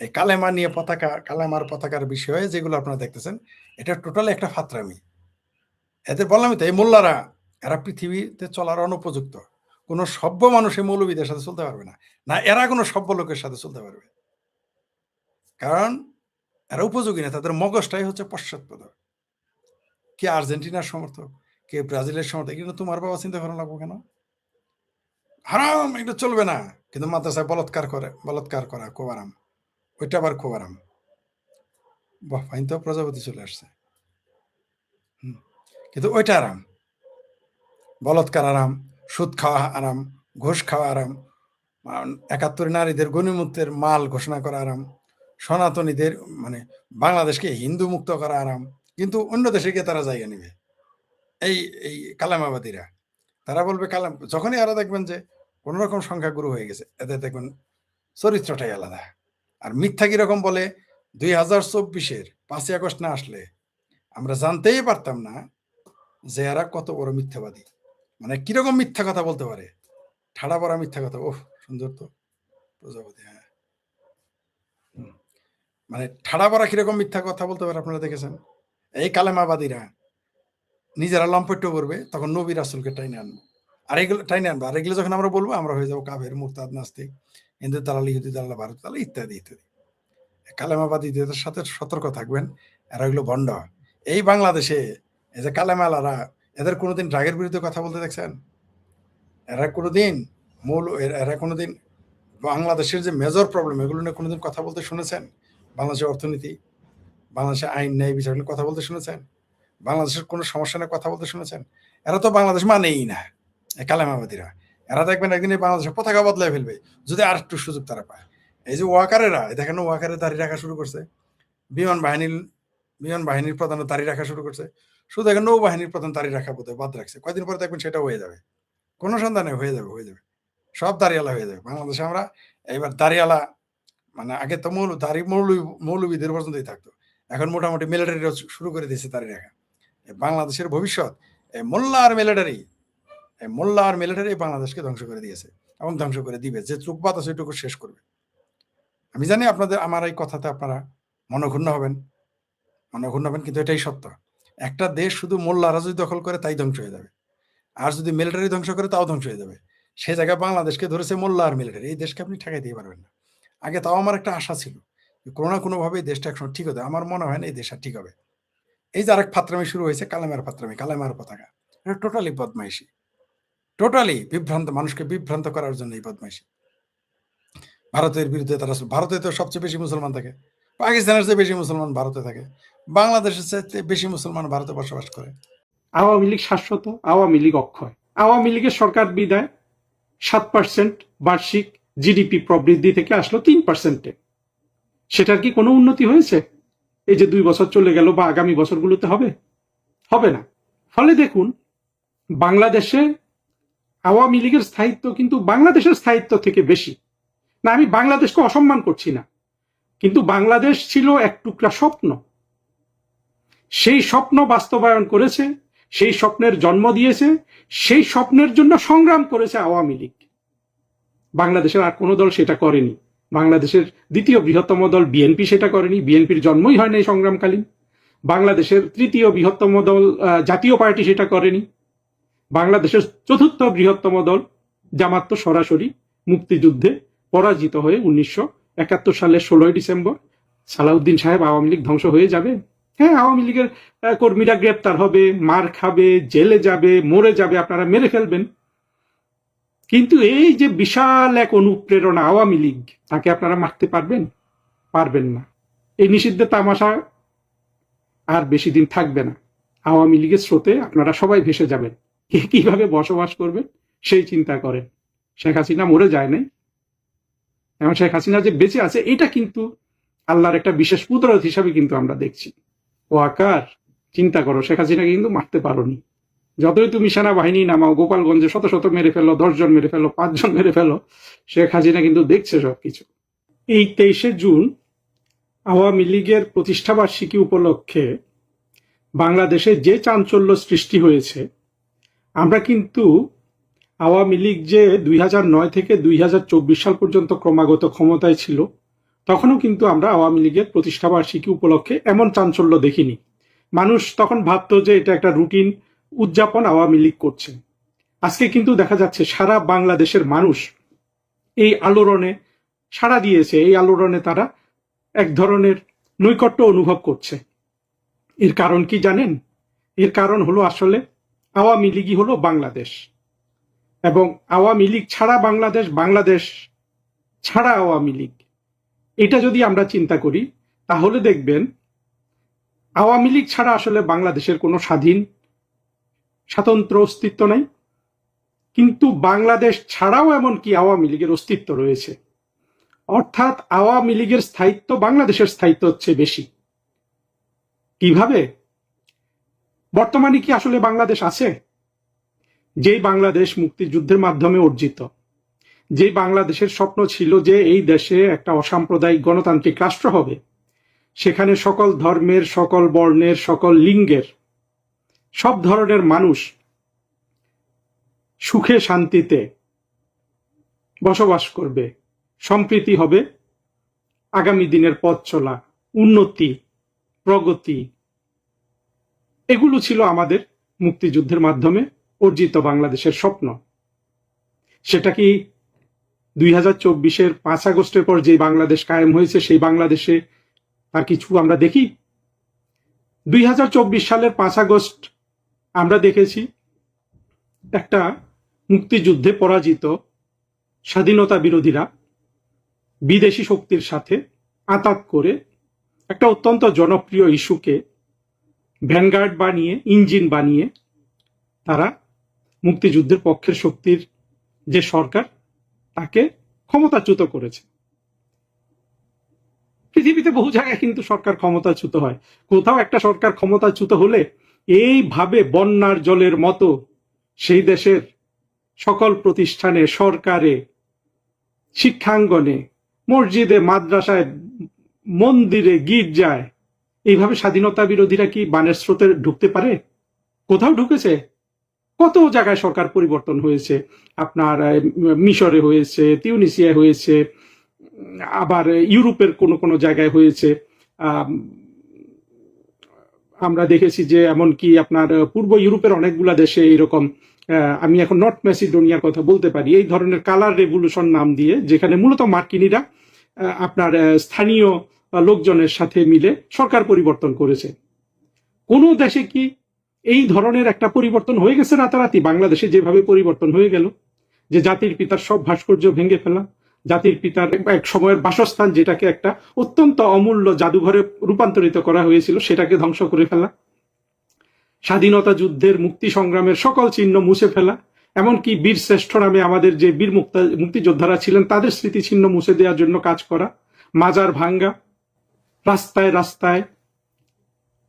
এই কালেমা নিয়ে পতাকা, কালেমার পতাকার বিষয়ে যেগুলো আপনারা দেখতেছেন, এটা টোটালি একটা ফাত্রামি। এদের বললামই তো, এই মোল্লারা এরা পৃথিবীতে চলার অনুপযুক্ত। কোনো সভ্য মানুষ এই মৌলবীদের সাথে চলতে পারবে না, না এরা কোনো সভ্য লোকের সাথে চলতে পারবে, কারণ এরা উপযোগী না। তাদের মগজটাই হচ্ছে পশ্চাৎপদ। কে আর্জেন্টিনার সমর্থক, কে ব্রাজিলের সমর্থক, কিন্তু তোমার বাবা চিন্তা করা লাগবো কেন? হারাম, এটা চলবে না। কিন্তু মাদ্রাসায় বলৎকার করা খুব আরাম, ওইটা আবার খুব আরাম। বাহ, ফাইন তো, প্রজাপতি চলে আসছে। কিন্তু ওইটা আরাম, বলৎকার আরাম, সুদ খাওয়া আরাম, ঘুষ খাওয়া আরাম, ৭১ নারীদের গণিমুক্তের মাল ঘোষণা করা আরাম, সনাতনীদের মানে বাংলাদেশকে হিন্দু মুক্ত করা আরাম। কিন্তু অন্য দেশে গিয়ে তারা জায়গা নেবে। এই এই কালামাবাদীরা, তারা বলবে কালাম, যখনই আরো দেখবেন যে কোন রকম সংখ্যাগুরু হয়ে গেছে, এদের দেখবেন চরিত্রটাই আলাদা। আর মিথ্যা কিরকম বলে, 2024-এর 5ই আগস্ট না আসলে আমরা জানতেই পারতাম না যে এরা কত বড় মিথ্যাবাদী। মানে কিরকম মিথ্যা কথা বলতে পারে, ঠাড়া পড়া মিথ্যা কথা। ওহ, সুন্দর তো প্রজাপতি। হ্যাঁ, মানে ঠাড়া পড়া কিরকম মিথ্যা কথা বলতে পারে আপনারা দেখেছেন? এই কালেমাবাদীরা নিজেরা লম্পট্য করবে, তখন নবী রাসূলকে টাইনে আনবো। আর এগুলো যখন আমরা বলবো, আমরা হয়ে যাবো কাফের, মুরতাদ, নাস্তিক, হিন্দু দালাল, ইহুদি দালাল, ভারত দালাল, ইত্যাদি ইত্যাদি। কালেমাবাদীদের সাথে সতর্ক থাকবেন, এরা এগুলো ভণ্ড। এই বাংলাদেশে এই যে কালেমালারা, এদের কোনোদিন ড্রাগের বিরুদ্ধে কথা বলতে দেখছেন? এরা কোনোদিন বাংলাদেশের যে মেজর প্রবলেম, এগুলো নিয়ে কোনোদিন কথা বলতে শুনেছেন? বাংলাদেশের অর্থনীতি, বাংলাদেশের আইন, ন্যায় বিচার নিয়ে কথা বলতে শুনেছেন? বাংলাদেশের কোনো সমস্যা নিয়ে কথা বলতে শুনেছেন? এরা তো বাংলাদেশ মানেই না, এই কালেমাবাদীরা। এরা দেখবেন একদিন এই বাংলাদেশের পতাকা বদলায় ফেলবে, যদি আর একটু সুযোগ তারা পায়। এই যে ওয়াকারেরা, দেখেন ওয়াকারে দাঁড়িয়ে রাখা শুরু করছে, বিমান বাহিনীর প্রধান দাঁড়িয়ে রাখা শুরু করছে, শুধু এখন নৌবাহিনীর প্রধান দাঁড়িয়ে রাখা বোধহয় বাদ রাখছে। কয়দিন পরে দেখবেন সেটা হয়ে যাবে, কোনো সন্ধানে হয়ে যাবে, সব দাঁড়িয়ালা হয়ে যাবে বাংলাদেশে। আমরা এইবার দাঁড়িয়ালা, মানে আগে তো মৌলবীদের পর্যন্তই থাকতো, এখন মোটামুটি মিলিটারিরা শুরু করে দিয়েছে দাঁড়িয়ে রাখা। বাংলাদেশের ভবিষ্যৎ মোল্লা আর মিলিটারি বাংলাদেশকে ধ্বংস করে দিয়েছে এবং ধ্বংস করে দিবে। যে চুকবাত আছে সেটুকু শেষ করবে। আমি জানি আমার এই কথাতে আপনারা মনক্ষুণ্ণ হবেন, কিন্তু এটাই সত্য। একটা দেশ শুধু মোল্লারা যদি দখল করে, তাই ধ্বংস হয়ে যাবে। আর যদি মিলিটারি ধ্বংস করে, তাও ধ্বংস হয়ে যাবে। সে জায়গায় বাংলাদেশকে ধরেছে মোল্লা আর মিলিটারি। এই দেশকে আপনি ঠেকাই দিতে পারবেন না। আগে তাও আমার একটা আশা ছিল, কোনো না কোনো ভাবে এই দেশটা একসময় ঠিক হতে। আমার মনে হয় না এই দেশটা ঠিক হবে। এই যে আরেক ফাত্রামি শুরু হয়েছে, কালেমার পতাকা, এটা টোটালি বদমাইশি, টোটালি মানুষকে বিভ্রান্ত করার জন্য এই বদমাইশি। ভারতের বিরুদ্ধে তারা, ভারতে তো সবচেয়ে বেশি মুসলমান থাকে, পাকিস্তানের চেয়ে বেশি মুসলমান ভারতে থাকে, বাংলাদেশের চেয়ে বেশি মুসলমান ভারতে বসবাস করে। আওয়ামী লীগ শাশ্বত, আওয়ামী লীগ অক্ষয়। আওয়ামী লীগের সরকার বিদায় 7% বার্ষিক জিডিপি প্রবৃদ্ধি থেকে আসলো 3%-এ। সেটার কি কোনো উন্নতি হয়েছে? এই যে 2 বছর চলে গেল, বা আগামী বছরগুলোতে হবে না। ফলে দেখুন, বাংলাদেশে আওয়ামী লীগের স্থায়িত্ব কিন্তু বাংলাদেশের স্থায়িত্ব থেকে বেশি। না, আমি বাংলাদেশকে অসম্মান করছি না, কিন্তু বাংলাদেশ ছিল এক টুকরা স্বপ্ন। সেই স্বপ্ন বাস্তবায়ন করেছে, সেই স্বপ্নের জন্ম দিয়েছে, সেই স্বপ্নের জন্য সংগ্রাম করেছে আওয়ামী লীগ। বাংলাদেশের আর কোনো দল সেটা করেনি। বাংলাদেশের দ্বিতীয় বৃহত্তম দল বিএনপি সেটা করেনি, বিএনপির জন্মই হয় না এই সংগ্রামকালীন। বাংলাদেশের তৃতীয় বৃহত্তম দল জাতীয় পার্টি সেটা করেনি। বাংলাদেশের চতুর্থ বৃহত্তম দল জামাত তো সরাসরি মুক্তিযুদ্ধে পরাজিত হয়ে 1971 সালের 16ই ডিসেম্বর সালাউদ্দিন সাহেব, আওয়ামী লীগ ধ্বংস হয়ে যাবে। হ্যাঁ, আওয়ামী লীগের কর্মীরা গ্রেপ্তার হবে, মার খাবে, জেলে যাবে, মরে যাবে, আপনারা মেরে ফেলবেন। কিন্তু এই যে বিশাল এক অনুপ্রেরণা আওয়ামী লীগ, তাকে আপনারা মারতে পারবেন না। এই নিষিদ্ধের তামাশা আর বেশি দিন থাকবে না। আওয়ামী লীগের স্রোতে আপনারা সবাই ভেসে যাবেন। কে কিভাবে বসবাস করবেন সেই চিন্তা করেন। শেখ হাসিনা মরে যায় নাই, এবং শেখ হাসিনা যে বেঁচে আছে, এটা কিন্তু আল্লাহর একটা বিশেষ কুদরত হিসাবে কিন্তু আমরা দেখছি। ও আকার, চিন্তা করো, শেখ হাসিনাকে কিন্তু মারতে পারোনি। যতই তুমি সেনাবাহিনী নামাও, গোপালগঞ্জে শত মেরে ফেলো, 10 জন মেরে ফেলো, 5 জন মেরে ফেলো, শেখ হাসিনা কিন্তু দেখছে সবকিছু। এই 23শে জুন আওয়ামী লীগের প্রতিষ্ঠাবার্ষিকী উপলক্ষে বাংলাদেশে যে চাঞ্চল্য সৃষ্টি হয়েছে, আমরা কিন্তু আওয়ামী লীগ যে 2009 থেকে 2024 সাল পর্যন্ত ক্রমাগত ক্ষমতায় ছিল, তখনও কিন্তু আমরা আওয়ামী লীগের প্রতিষ্ঠাবার্ষিকী উপলক্ষে এমন চাঞ্চল্য দেখিনি। মানুষ তখন ভাবতো যে এটা একটা রুটিন উদযাপন আওয়ামী লীগ করছে। আজকে কিন্তু দেখা যাচ্ছে সারা বাংলাদেশের মানুষ এই আলোড়নে সাড়া দিয়েছে, এই আলোড়নে তারা এক ধরনের নৈকট্য অনুভব করছে। এর কারণ কি জানেন? এর কারণ হলো আসলে আওয়ামী লীগই হলো বাংলাদেশ, এবং আওয়ামী লীগ ছাড়া বাংলাদেশ, বাংলাদেশ ছাড়া আওয়ামী লীগ। এটা যদি আমরা চিন্তা করি তাহলে দেখবেন আওয়ামী লীগ ছাড়া আসলে বাংলাদেশের কোনো স্বাতন্ত্র অস্তিত্ব নাই, কিন্তু বাংলাদেশ ছাড়াও এমনকি আওয়ামী লীগের অস্তিত্ব রয়েছে। অর্থাৎ আওয়ামী লীগের স্থায়িত্ব বাংলাদেশের স্থায়িত্ব হচ্ছে বেশি। কিভাবে? বর্তমানে কি আসলে বাংলাদেশ আছে? যেই বাংলাদেশ মুক্তিযুদ্ধের মাধ্যমে অর্জিত, যে বাংলাদেশের স্বপ্ন ছিল যে এই দেশে একটা অসাম্প্রদায়িক গণতান্ত্রিক রাষ্ট্র হবে, সেখানে সকল ধর্মের, সকল বর্ণের, সকল লিঙ্গের, সব ধরনের মানুষ সুখে শান্তিতে বসবাস করবে, সম্প্রীতি হবে, আগামী দিনের পথ চলা, উন্নতি, প্রগতি, এগুলো ছিল আমাদের মুক্তিযুদ্ধের মাধ্যমে অর্জিত বাংলাদেশের স্বপ্ন। সেটা কি 2024-এর 5 আগস্টের পর যে বাংলাদেশ কায়েম হয়েছে সেই বাংলাদেশে আর কিছু আমরা দেখি? 2024 সালের 5 আগস্ট আমরা দেখেছি একটা মুক্তিযুদ্ধে পরাজিত স্বাধীনতা বিরোধীরা বিদেশি শক্তির সাথে আঁতাত করে একটা অত্যন্ত জনপ্রিয় ইস্যুকে ভ্যানগার্ড বানিয়ে, ইঞ্জিন বানিয়ে তারা মুক্তিযুদ্ধের পক্ষের শক্তির যে সরকার তাকে ক্ষমতাচ্যুত করেছে। পৃথিবীতে বহু জায়গায় কিন্তু সরকার ক্ষমতাচ্যুত হয়। কোথাও একটা সরকার ক্ষমতাচ্যুত হলে এইভাবে বন্যার জলের মতো সেই দেশের সকল প্রতিষ্ঠানে, সরকারে, শিক্ষাঙ্গনে, মসজিদে, মাদ্রাসায়, মন্দিরে, গির্জায় এইভাবে স্বাধীনতা বিরোধীরা কি বানের স্রোতে ঢুকতে পারে? কোথাও ঢুকেছে? কত জায়গায় সরকার পরিবর্তন হয়েছে। আপনার মিশরে হয়েছে, তিউনিসিয়ায় হয়েছে, আবার ইউরোপের কোন কোন জায়গায় হয়েছে। আমরা দেখেছি যে এমনকি আপনার পূর্ব ইউরোপের অনেকগুলা দেশে এরকম, আমি এখন নর্থ ম্যাসিডোনিয়ার কথা বলতে পারি, এই ধরনের কালার রেভলিউশন নাম দিয়ে, যেখানে মূলত মার্কিনীরা আপনার স্থানীয় লোকজনের সাথে মিলে সরকার পরিবর্তন করেছে। কোন দেশে কি এই ধরনের একটা পরিবর্তন হয়ে গেছে রাতারাতি? বাংলাদেশে যেভাবে পরিবর্তন হয়ে গেল, যে জাতির পিতার সব ভাস্কর্য ভেঙে ফেলা, জাতির পিতার এক সময়ের বাসস্থান যেটাকে একটা অত্যন্ত অমূল্য জাদুঘরে রূপান্তরিত করা হয়েছিল সেটাকে ধ্বংস করে ফেলা, স্বাধীনতা যুদ্ধের, মুক্তি সংগ্রামের সকল চিহ্ন মুছে ফেলা, এমনকি বীর শ্রেষ্ঠ নামে আমাদের যে বীর মুক্তিযোদ্ধারা ছিলেন তাদের স্মৃতিচিহ্ন মুছে দেওয়ার জন্য কাজ করা, মাজার ভাঙ্গা, রাস্তায় রাস্তায়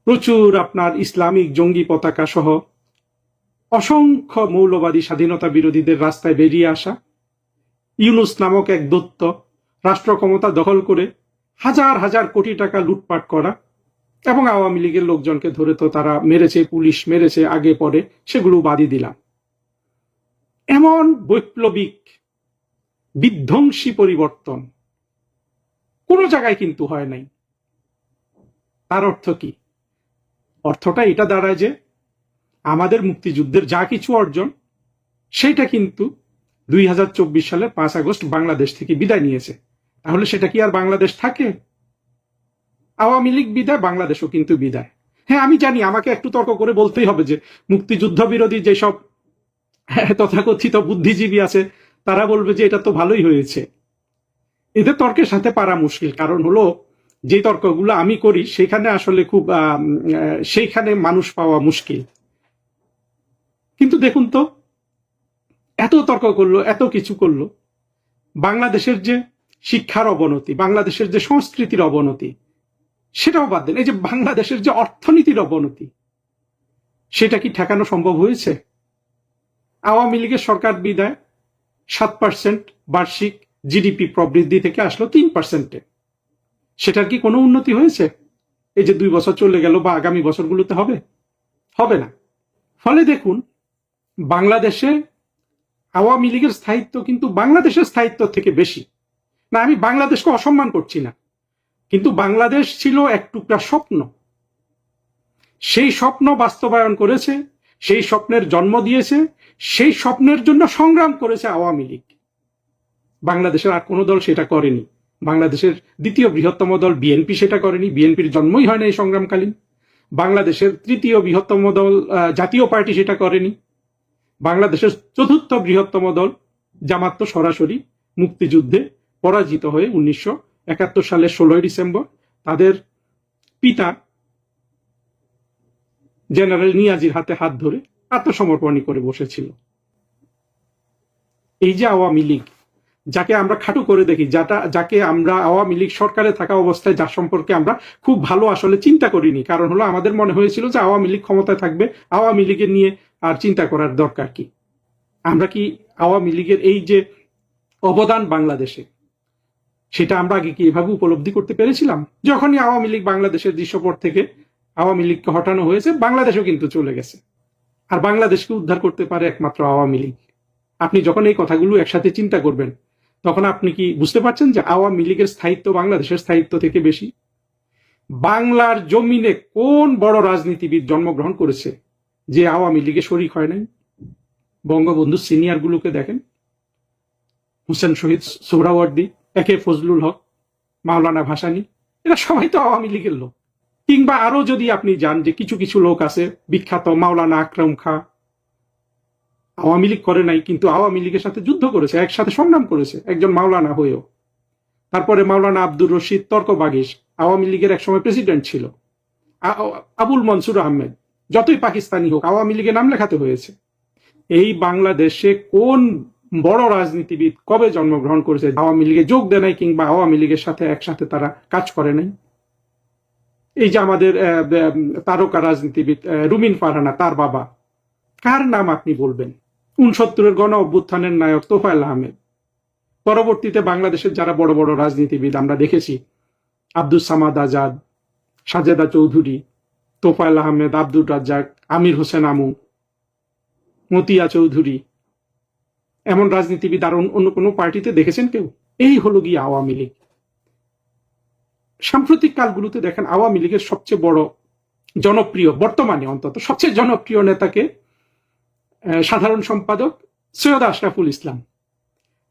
প্রচুর আপনার ইসলামিক জঙ্গি পতাকা সহ অসংখ্য মৌলবাদী স্বাধীনতা বিরোধীদের রাস্তায় বেরিয়ে আসা, ইউনুস নামক এক দৈত্য রাষ্ট্র ক্ষমতা দখল করে হাজার হাজার কোটি টাকা লুটপাট করা, এবং আওয়ামী লীগের লোকজনকে ধরে তো তারা মেরেছে, পুলিশ মেরেছে আগে পরে, সেগুলো বাদই দিলাম। এমন বৈপ্লবিক বিধ্বংসী পরিবর্তন কোনো জায়গায় কিন্তু হয় নাই। তার অর্থ কি? অর্থটা এটা দাঁড়ায় যে আমাদের মুক্তিযুদ্ধের যা কিছু অর্জন সেটা কিন্তু 2024 সালের 5 আগস্ট বাংলাদেশ থেকে বিদায় নিয়েছে। তাহলে সেটা কি আর বাংলাদেশ থাকে? আওয়ামী লীগ বিদায়, বাংলাদেশও কিন্তু বিদায়। হ্যাঁ, আমি জানি আমাকে একটু তর্ক করে বলতেই হবে যে মুক্তিযুদ্ধ বিরোধী যেসব তথাকথিত বুদ্ধিজীবী আছে তারা বলবে যে এটা তো ভালোই হয়েছে। এদের তর্কের সাথে পারা মুশকিল, কারণ হলো যে তর্কগুলো আমি করি সেখানে আসলে খুব সেইখানে মানুষ পাওয়া মুশকিল। কিন্তু দেখুন তো, এত তর্ক করলো, এত কিছু করলো, বাংলাদেশের যে শিক্ষার অবনতি, বাংলাদেশের যে সংস্কৃতির অবনতি, সেটাও বাদ দেন। এই যে বাংলাদেশের যে অর্থনীতির অবনতি, সেটা কি ঠেকানো সম্ভব হয়েছে? আওয়ামী লীগের সরকার বিদায় 7% বার্ষিক জিডিপি প্রবৃদ্ধি থেকে আসলো 3%-এ। সেটার কি কোনো উন্নতি হয়েছে? এই যে 2 বছর চলে গেল বা আগামী বছরগুলোতে হবে? হবে না। ফলে দেখুন, বাংলাদেশে আওয়ামী লীগের স্থায়িত্ব কিন্তু বাংলাদেশের স্থায়িত্ব থেকে বেশি। না, আমি বাংলাদেশকে অসম্মান করছি না, কিন্তু বাংলাদেশ ছিল এক টুকরা স্বপ্ন। সেই স্বপ্ন বাস্তবায়ন করেছে, সেই স্বপ্নের জন্ম দিয়েছে, সেই স্বপ্নের জন্য সংগ্রাম করেছে আওয়ামী লীগ। বাংলাদেশের আর কোনো দল সেটা করেনি। বাংলাদেশের দ্বিতীয় বৃহত্তম দল বিএনপি সেটা করেনি, বিএনপির জন্মই হয় না এই সংগ্রামকালীন। বাংলাদেশের তৃতীয় বৃহত্তম দল জাতীয় পার্টি সেটা করেনি। বাংলাদেশের চতুর্থ বৃহত্তম দল জামাত তো সরাসরি মুক্তিযুদ্ধে পরাজিত হয়ে 1971 সালের 16 ডিসেম্বর তাদের পিতা জেনারেল নিয়াজির হাতে হাত ধরে আত্মসমর্পণই করে বসেছিল। এই যে আওয়ামী লীগ, যাকে আমরা খাটো করে দেখি, যাকে আমরা আওয়ামী লীগ সরকারে থাকা অবস্থায় যার সম্পর্কে আমরা খুব ভালো আসলে চিন্তা করিনি, কারণ হলো আমাদের মনে হয়েছিল যে আওয়ামী লীগ ক্ষমতায় থাকবে, আওয়ামী লীগের নিয়ে আর চিন্তা করার দরকার কি। আমরা কি আওয়ামী লীগের এই যে অবদান বাংলাদেশে, সেটা আমরা আগে কি এভাবে উপলব্ধি করতে পেরেছিলাম? যখনই আওয়ামী লীগ বাংলাদেশের দৃশ্যপট থেকে আওয়ামী লীগকে হটানো হয়েছে, বাংলাদেশও কিন্তু চলে গেছে। আর বাংলাদেশকে উদ্ধার করতে পারে একমাত্র আওয়ামী লীগ। আপনি যখন এই কথাগুলো একসাথে চিন্তা করবেন, তখন আপনি কি বুঝতে পারছেন যে আওয়ামী লীগের স্থায়িত্ব বাংলাদেশের স্থায়িত্ব থেকে বেশি? বাংলার জমিনে কোন বড় রাজনীতিবিদ জন্মগ্রহণ করেছে যে আওয়ামী লীগে শরিক হয় নাই? বঙ্গবন্ধু সিনিয়র গুলোকে দেখেন, হুসেন শহীদ সোহরাওয়ার্দী, একে ফজলুল হক, মাওলানা ভাসানী, এরা সবাই তো আওয়ামী লীগের লোক। কিংবা আরো যদি আপনি যান যে কিছু কিছু লোক আছে বিখ্যাত, মাওলানা আকরাম খাঁ, আওয়ামী লীগ করে নাই কিন্তু আওয়ামী লীগের সাথে যুদ্ধ করেছে, একসাথে সংগ্রাম করেছে একজন মাওলানা হয়েও। তারপরে মাওলানা আব্দুর রশিদ তর্কবাগীশ, আওয়ামী লীগের একসময় প্রেসিডেন্ট ছিল। আবুল মনসুর আহমেদ, যতই পাকিস্তানি হোক আওয়ামী লীগে নাম লেখাতে হয়েছে। এই বাংলাদেশে কোন বড় রাজনীতিবিদ কবে জন্মগ্রহণ করেছে আওয়ামী লীগে যোগ দেয় নাই কিংবা আওয়ামী লীগের সাথে একসাথে তারা কাজ করে নাই? এই যে আমাদের তারকা রাজনীতিবিদ রুমিন ফারহানা, তার বাবা, কার নাম আপনি বলবেন? 69-এর গণ অভ্যুত্থানের নায়ক তোফায়েল আহমেদ। পরবর্তীতে বাংলাদেশের যারা বড় বড় রাজনীতিবিদ আমরা দেখেছি, আব্দুস সামাদ আজাদ, সাজেদা চৌধুরী, তোফায়েল আহমেদ, আব্দুর রাজ্জাক, আমির হোসেন আমু, মতিয়া চৌধুরী, এমন রাজনীতিবিদ আর অন্য কোনো পার্টিতে দেখেছেন কেউ? এই হলো গিয়ে আওয়ামী লীগ। সাম্প্রতিক কালগুলোতে দেখেন আওয়ামী লীগের সবচেয়ে বড় জনপ্রিয়, বর্তমানে অন্তত সবচেয়ে জনপ্রিয় নেতাকে সাধারণ সম্পাদক সৈয়দ আশরাফুল ইসলাম।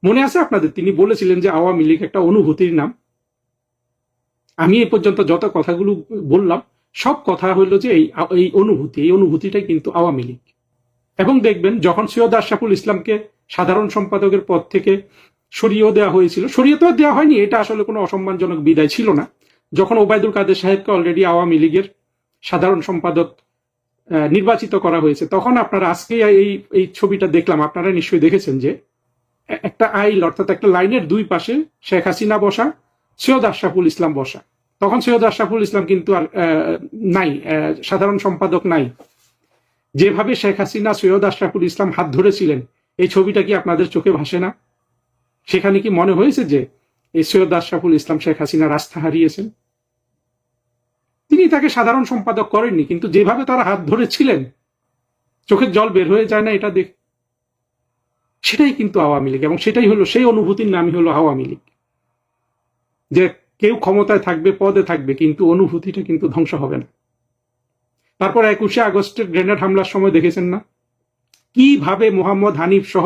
মনে আছে আপনাদের? তিনি বলেছিলেন যে আওয়ামী লীগ একটা অনুভূতির নাম। আমি এই পর্যন্ত যত কথাগুলো বললাম সব কথা হইলো যে এই অনুভূতিটাই কিন্তু আওয়ামী লীগ। এবং দেখবেন যখন সৈয়দ আশরাফুল ইসলামকে সাধারণ সম্পাদকের পদ থেকে সরিয়েও দেওয়া হয়েছিল, সরিয়ে তো দেওয়া হয়নি, এটা আসলে কোনো অসম্মানজনক বিদায় ছিল না। যখন ওবায়দুল কাদের সাহেবকে অলরেডি আওয়ামী লীগের সাধারণ সম্পাদক নির্বাচিত করা হয়েছে, তখন আপনারা আজকে এই ছবিটা দেখলাম, আপনারা নিশ্চয়ই দেখেছেন যে একটা আইল অর্থাৎ একটা লাইনের দুই পাশে শেখ হাসিনা বসা, সৈয়দ আশরাফুল ইসলাম বসা। তখন সৈয়দ আশরাফুল ইসলাম কিন্তু আর নাই, সাধারণ সম্পাদক নাই। যেভাবে শেখ হাসিনা সৈয়দ আশরাফুল ইসলাম হাত ধরেছিলেন, এই ছবিটা কি আপনাদের চোখে ভাসে না? সেখানে কি মনে হয়েছে যে এই সৈয়দ আশরাফুল ইসলাম শেখ হাসিনা রাস্তা হারিয়েছেন? তিনি তাকে সাধারণ সম্পাদক করেননি, কিন্তু যেভাবে তারা হাত ধরেছিলেন চোখের জল বের হয়ে যায় না এটা দেখ? সেটাই কিন্তু আওয়ামী লীগ, এবং সেটাই হলো সেই অনুভূতির নামই হলো আওয়ামী লীগ। যে কেউ ক্ষমতায় থাকবে, পদে থাকবে, কিন্তু অনুভূতিটা কিন্তু ধ্বংস হবে না। তারপর 21শে আগস্টের গ্রেনেড হামলার সময় দেখেছেন না কিভাবে মোহাম্মদ হানিফ সহ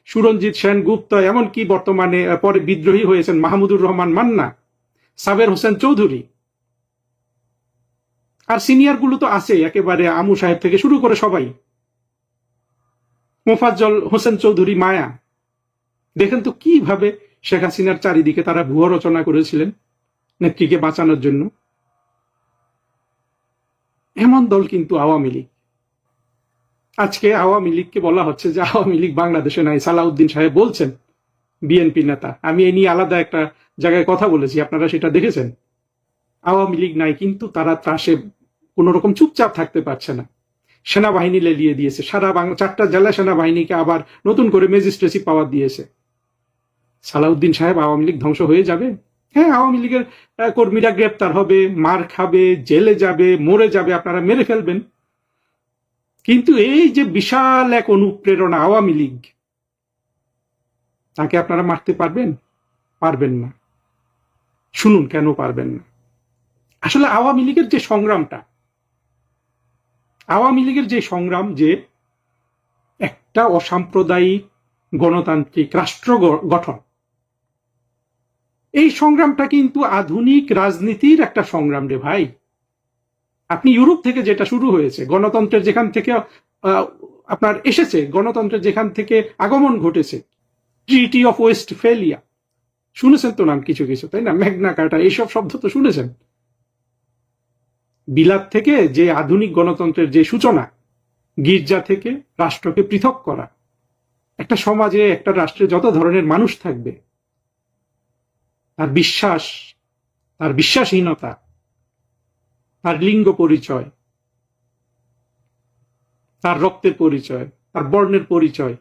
সুরঞ্জিত সেনগুপ্ত, এমনকি বর্তমানে পরে বিদ্রোহী হয়েছেন মাহমুদুর রহমান মান্না, সাবের হোসেন চৌধুরী, আর সিনিয়র গুলো তো আছে একেবারে আমু সাহেব থেকে শুরু করে সবাই, মোফাজ্জল হোসেন চৌধুরী মায়া, দেখেন তো কিভাবে শেখ হাসিনার চারিদিকে তারা ভুয়া রচনা করেছিলেন নেত্রীকে বাঁচানোর জন্য। এমন দল কিন্তু আওয়ামী লীগ। আজকে আওয়ামী লীগকে বলা হচ্ছে যে আওয়ামী লীগ বাংলাদেশে নাই। সালাউদ্দিন সাহেব বলছেন, বিএনপি নেতা, আমি এই নিয়ে আলাদা একটা জায়গায় কথা বলেছি, আপনারা সেটা দেখেছেন। আওয়ামী লীগ নাই, কিন্তু তারা ত্রাসে কোন রকম চুপচাপ থাকতে পারছে না। সেনাবাহিনী লেলিয়ে দিয়েছে, সারা বাংলা 4টা জেলা সেনাবাহিনীকে আবার নতুন করে ম্যাজিস্ট্রেসি পাওয়ার দিয়েছে। সালাউদ্দিন সাহেব, আওয়ামী লীগ ধ্বংস হয়ে যাবে? হ্যাঁ, আওয়ামী লীগের কর্মীরা গ্রেপ্তার হবে, মার খাবে, জেলে যাবে, মরে যাবে, আপনারা মেরে ফেলবেন, কিন্তু এই যে বিশাল এক অনুপ্রেরণা আওয়ামী লীগ, তাকে আপনারা মারতে পারবেন? পারবেন না। শুনুন কেন পারবেন না। আসলে আওয়ামী লীগের যে সংগ্রামটা, আওয়ামী লীগের যে সংগ্রাম, যে একটা অসাম্প্রদায়িক গণতান্ত্রিক রাষ্ট্র গঠন, এই সংগ্রামটা কিন্তু আধুনিক রাজনীতির একটা সংগ্রাম রে ভাই। আপনি ইউরোপ থেকে যেটা শুরু হয়েছে, গণতন্ত্রের যেখান থেকে আপনার এসেছে, গণতন্ত্রের যেখান থেকে আগমন ঘটেছে, ট্রিটি অফ ওয়েস্টফেলিয়া, শুনেছেন তো নাম কিছু কিছু, তাই না? ম্যাগনা কার্টা, এইসব শব্দ তো শুনেছেন। বিলাত থেকে যে আধুনিক গণতন্ত্রের যে সূচনা, গির্জা থেকে রাষ্ট্রকে পৃথক করা, একটা সমাজে একটা রাষ্ট্রে যত ধরনের মানুষ থাকবে, তার বিশ্বাস, তার বিশ্বাসহীনতা, তার লিঙ্গ পরিচয়, তার রক্তের পরিচয়, তার বর্ণের পরিচয়,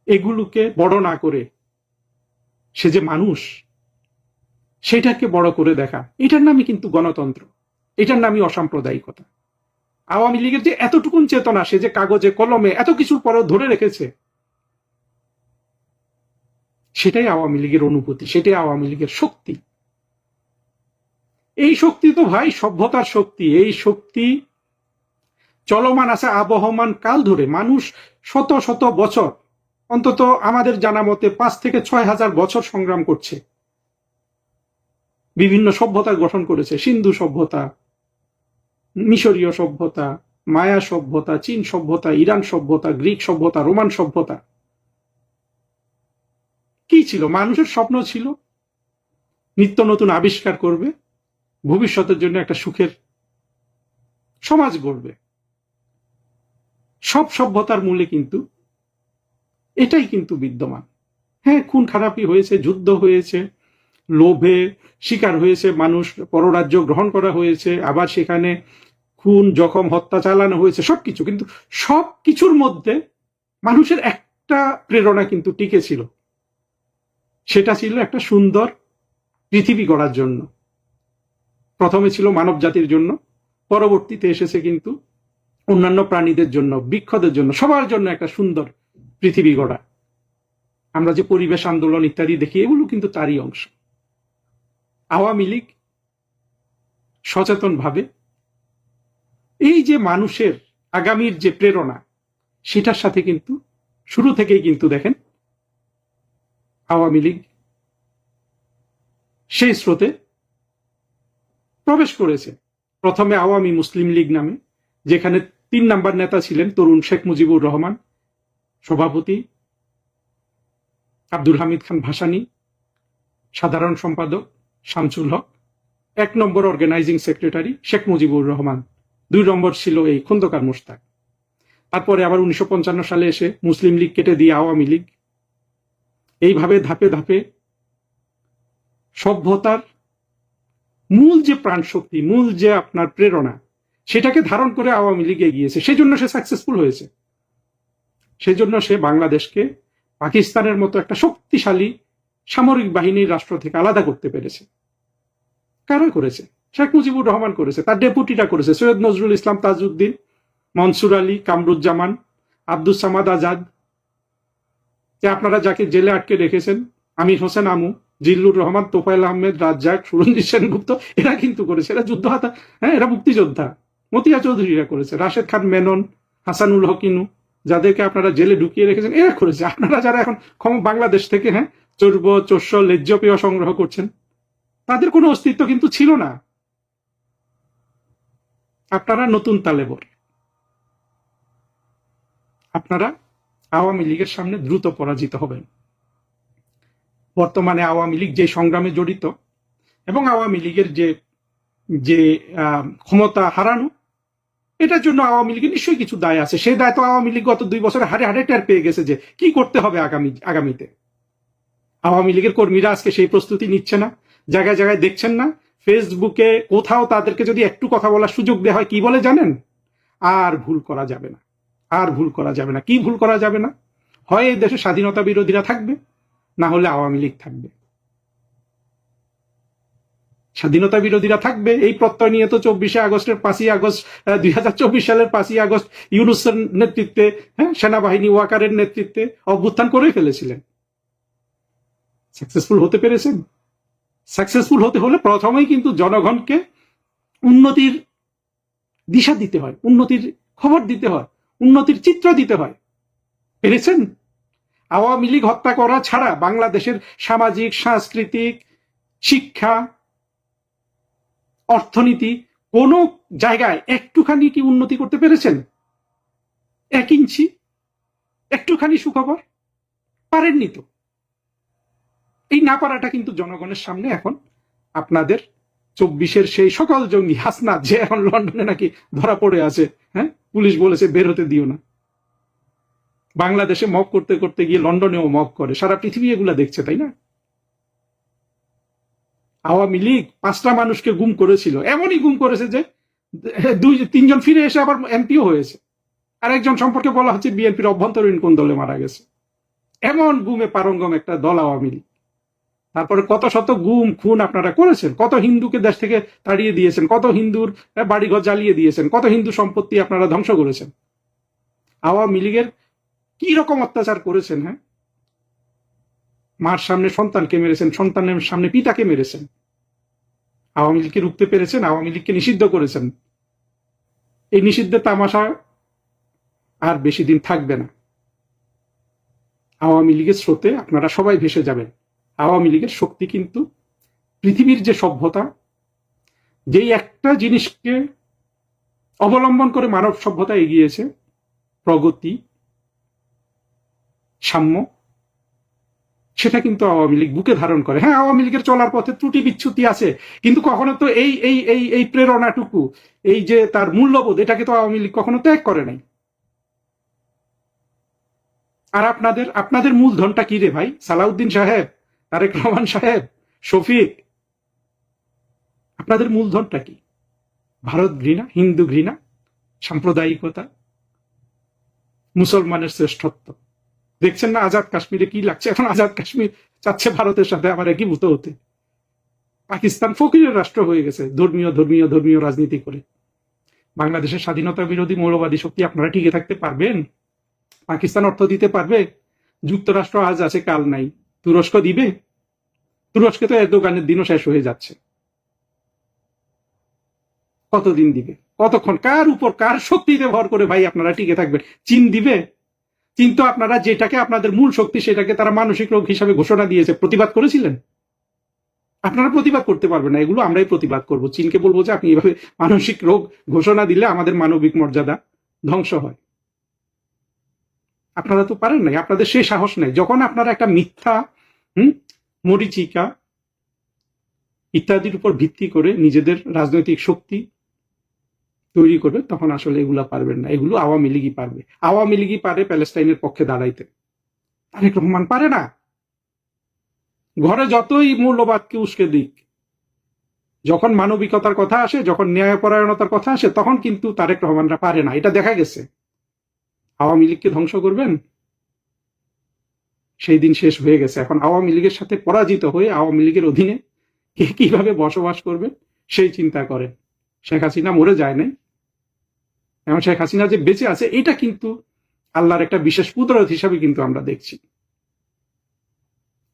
এগুলোকে বড় না করে সে যে মানুষ, সেটাকে বড় করে দেখা, এটার নামই কিন্তু গণতন্ত্র, এটার নামই অসাম্প্রদায়িকতা। আওয়ামী লীগের যে এতটুকুন চেতনা, সে যে কাগজে কলমে এত কিছুর পরেও ধরে রেখেছে, সেটাই আওয়ামী লীগের অনুভূতি, সেটাই আওয়ামী লীগের শক্তি। এই শক্তি তো ভাই সভ্যতার শক্তি। এই শক্তি চলমান আছে আবহমান কাল ধরে। মানুষ শত শত বছর, অন্তত আমাদের জানা মতে 5 থেকে 6 হাজার বছর সংগ্রাম করছে, বিভিন্ন সভ্যতা গঠন করেছে। সিন্ধু সভ্যতা, মিশরীয় সভ্যতা, মায়া সভ্যতা, চীন সভ্যতা, ইরান সভ্যতা, গ্রিক সভ্যতা, রোমান সভ্যতা। কি ছিল? মানুষের স্বপ্ন ছিল নিত্য নতুন আবিষ্কার করবে, ভবিষ্যতের জন্য একটা সুখের সমাজ গড়বে। সব সভ্যতার মূলে কিন্তু এটাই কিন্তু বিদ্যমান। হ্যাঁ, খুন খারাপি হয়েছে, যুদ্ধ হয়েছে, লোভে শিকার হয়েছে মানুষ, পররাজ্য গ্রহণ করা হয়েছে, আবার সেখানে খুন, জখম, হত্যা চালানো হয়েছে, সবকিছু। কিন্তু সব কিছুর মধ্যে মানুষের একটা প্রেরণা কিন্তু টিকে ছিল, সেটা ছিল একটা সুন্দর পৃথিবী গড়ার জন্য। প্রথমে ছিল মানব জাতির জন্য, পরবর্তীতে এসেছে কিন্তু অন্যান্য প্রাণীদের জন্য, বৃক্ষদের জন্য, সবার জন্য একটা সুন্দর পৃথিবী গড়া। আমরা যে পরিবেশ আন্দোলন ইত্যাদি দেখি, এগুলো কিন্তু তারই অংশ। আওয়ামী লীগ সচেতন ভাবে এই যে মানুষের আগামীর যে প্রেরণা, সেটার সাথে কিন্তু শুরু থেকেই কিন্তু দেখেন আওয়ামী লীগ সেই স্রোতে প্রবেশ করেছে। প্রথমে আওয়ামী মুসলিম লীগ নামে, যেখানে 3 নাম্বার নেতা ছিলেন তরুণ শেখ মুজিবুর রহমান, সভাপতি আব্দুল হামিদ খান ভাসানী, সাধারণ সম্পাদক শামসুল হক, 1 নম্বর অর্গানাইজিং সেক্রেটারি শেখ মুজিবুর রহমান, 2 নম্বর ছিল এই খন্দকার মোশতাক। তারপরে আবার 1955 সালে এসে মুসলিম লীগ কেটে দিয়ে আওয়ামী লীগ। এইভাবে ধাপে ধাপে সভ্যতার মূল যে প্রাণশক্তি, মূল যে আপনার প্রেরণা, সেটাকে ধারণ করে আওয়ামী লীগ এগিয়েছে। সেজন্য সে সাকসেসফুল হয়েছে। সেজন্য সে বাংলাদেশকে পাকিস্তানের মতো একটা শক্তিশালী সামরিক বাহিনীর রাষ্ট্র থেকে আলাদা করতে পেরেছে। কারা করেছে? শেখ মুজিবুর রহমান করেছে, তার ডেপুটিরা করেছে, সৈয়দ নজরুল ইসলাম তাজউদ্দিন, মনসুর আলী, কামরুজ্জামান, আব্দুস সামাদ আজাদ, যে আপনারা যাকে জেলে আটকে রেখেছেন, আমির হোসেন আমু, জিল্লুর রহমান, তোফায়েল আহমেদ, রাজ্জাক, সুরঞ্জিত সেনগুপ্ত, এরা কিন্তু করেছে। এরা যুদ্ধ হাতা, হ্যাঁ, এরা মুক্তিযোদ্ধা। মতিয়া চৌধুরীরা করেছে, রাশেদ খান মেনন, হাসানুল হকিনু, যাদেরকে আপনারা জেলে ঢুকিয়ে রেখেছেন, এরা করেছে। আপনারা যারা এখন বাংলাদেশ থেকে চর্ব, চোষ্য, লেজ্জ পেয় সংগ্রহ করছেন, তাদের কোনো অস্তিত্ব কিন্তু ছিল না। আপনারা নতুন তালেবর, আপনারা আওয়ামী লীগের সামনে দ্রুত পরাজিত হবেন। বর্তমানে আওয়ামী লীগ যে সংগ্রামে জড়িত এবং আওয়ামী লীগের যে ক্ষমতা হারানো, এটার জন্য আওয়ামী লীগের নিশ্চয়ই কিছু দায় আছে। সেই দায় তো আওয়ামী লীগ গত 2 বছরে হারে হারে টের পেয়ে গেছে যে কি করতে হবে আগামীতে। আওয়ামী লীগের কর্মীরা আজকে সেই প্রস্তুতি নিচ্ছে না। জায়গায় জায়গায় দেখছেন না, ফেসবুকে কোথাও তাদেরকে যদি একটু কথা বলার সুযোগ দেওয়া হয়, কি বলে জানেন? আর ভুল করা যাবে না, আর ভুল করা যাবে না। কি ভুল করা যাবে না? হয় এই দেশে স্বাধীনতা বিরোধীরা থাকবে, না হলে আওয়ামী লীগ থাকবে। স্বাধীনতা বিরোধীরা থাকবে, এই প্রত্যয় নিয়ে তো 5 আগস্ট 2024 সালের 5 আগস্ট ইউনূসের নেতৃত্বে, সেনাবাহিনী ওয়াকারের নেতৃত্বে অভ্যুত্থান করে ফেলেছিলেন। সাকসেসফুল হতে পেরেছেন? সাকসেসফুল হতে হলে প্রথমেই কিন্তু জনগণকে উন্নতির দিশা দিতে হয়, উন্নতির খবর দিতে হয়, উন্নতির চিত্র দিতে হয়। পেরেছেন? আওয়ামী লীগ হত্যা করা ছাড়া বাংলাদেশের সামাজিক, সাংস্কৃতিক, শিক্ষা, অর্থনীতি কোন জায়গায় একটুখানি কি উন্নতি করতে পেরেছেন? 1 ইঞ্চি একটুখানি সুখবর পারেননি তো। এই না পারাটা কিন্তু জনগণের সামনে এখন আপনাদের 24-এর সেই সকল জঙ্গি হাসনাত, যে এখন লন্ডনে নাকি ধরা পড়ে আছে, হ্যাঁ, পুলিশ বলেছে বের হতে দিও না। বাংলাদেশে মব করতে করতে গিয়ে লন্ডনেও মব করে, সারা পৃথিবী এগুলা দেখছে, তাই না? আওয়ামী লীগ 5টা মানুষকে গুম করেছিল, এমনই গুম করেছে যে 2-3 জন ফিরে এসে আবার এমপিও হয়েছে। আরেকজন সম্পর্কে বলা হচ্ছে বিএনপির অভ্যন্তরীণ কোন দলে মারা গেছে। এমন গুমে পারঙ্গম একটা দল আওয়ামী লীগ। তারপরে কত শত গুম খুন আপনারা করেছেন, কত হিন্দুকে দেশ থেকে তাড়িয়ে দিয়েছেন, কত হিন্দুর বাড়িঘর জ্বালিয়ে দিয়েছেন, কত হিন্দু সম্পত্তি আপনারা ধ্বংস করেছেন। আওয়ামী লীগের কি রকম অত্যাচার করেছেন, হ্যাঁ? মার সামনে সন্তানকে মেরেছেন, সন্তানের সামনে পিতাকে মেরেছেন। আওয়ামী লীগকে রুখতে পেরেছেন, আওয়ামী লীগকে নিষিদ্ধ করেছেন। এই নিষিদ্ধের তামাশা আর বেশি দিন থাকবে না। আওয়ামী লীগের স্রোতে আপনারা সবাই ভেসে যাবেন। আওয়ামী লীগের শক্তি কিন্তু পৃথিবীর যে সভ্যতা, যেই একটা জিনিসকে অবলম্বন করে মানব সভ্যতা এগিয়েছে, প্রগতি, সাম্য, সেটা কিন্তু আওয়ামী লীগ বুকে ধারণ করে। হ্যাঁ, আওয়ামী লীগের চলার পথে ত্রুটি বিচ্ছুতি আছে, কিন্তু কখনো তো এই এই এই এই প্রেরণাটুকু, এই যে তার মূল্যবোধ, এটাকে তো আওয়ামী লীগ কখনো ত্যাগ করে নাই। আর আপনাদের মূলধনটা কি রে ভাই? সালাউদ্দিন সাহেব, তারেক রহমান সাহেব, শফিক, আপনাদের মূলধনটা কি? ভারত ঘৃণা, হিন্দু ঘৃণা, সাম্প্রদায়িকতা, মুসলমানের শ্রেষ্ঠত্ব। দেখছেন না আজাদ কাশ্মীরে কি লাগছে? এখন আজাদ কাশ্মীর চাচ্ছে ভারতের সাথে আবার একীভূত হতে। পাকিস্তান ফকিরের রাষ্ট্র হয়ে গেছে ধর্মীয় রাজনীতি করে। বাংলাদেশের স্বাধীনতা বিরোধী মৌলবাদী শক্তি আপনারা টিকে থাকতে পারবেন? পাকিস্তান অর্থ দিতে পারবে? যুক্তরাষ্ট্র আজ আছে কাল নাই। তুরস্ক দিবে? তুরস্কে তো এরদোগানের দিনও শেষ হয়ে যাচ্ছে। কতদিন দিবে? কতক্ষণ? কার উপর, কার শক্তিতে ভর করে ভাই আপনারা টিকে থাকবেন? চীন দিবে? চীন তো আপনারা যেটাকে আপনাদের মূল শক্তি, সেটাকে তারা মানসিক রোগ হিসাবে ঘোষণা দিয়েছে। প্রতিবাদ করেছিলেন? আপনারা প্রতিবাদ করতে পারবেন না, এগুলো আমরাই প্রতিবাদ করব। চীনকে বলবো যে আপনি এইভাবে মানসিক রোগ ঘোষণা দিলে আমাদের মানবিক মর্যাদা ধ্বংস হয়। আপনারা তো পারেন নাই, আপনাদের সেই সাহস নেই। যখন আপনারা একটা মিথ্যা মরীচিকা ইত্যাদির উপর ভিত্তি করে নিজেদের রাজনৈতিক শক্তি তৈরি করবে, তখন আসলে এগুলা পারবেন না। এগুলো আওয়ামী লীগই পারবে। আওয়ামী লীগই পারে প্যালেস্টাইনের পক্ষে দাঁড়াইতে, তারেক রহমান পারে না। ঘরে যতই মৌলবাদকে উস্কে দিক, যখন মানবিকতার কথা আসে, যখন ন্যায়পরায়ণতার কথা আসে, তখন কিন্তু তারেক রহমানরা পারে না। এটা দেখা গেছে। আওয়ামী লীগকে ধ্বংস করবেন, সেই দিন শেষ হয়ে গেছে। এখন আওয়ামী লীগের সাথে পরাজিত হয়ে আওয়ামী লীগের অধীনে কে কিভাবে বসবাস করবে সেই চিন্তা করেন। শেখ হাসিনা মরে যায় নাই, এবং শেখ হাসিনা যে বেঁচে আছে, এটা কিন্তু আল্লাহর একটা বিশেষ কুদরত হিসাবে কিন্তু আমরা দেখছি।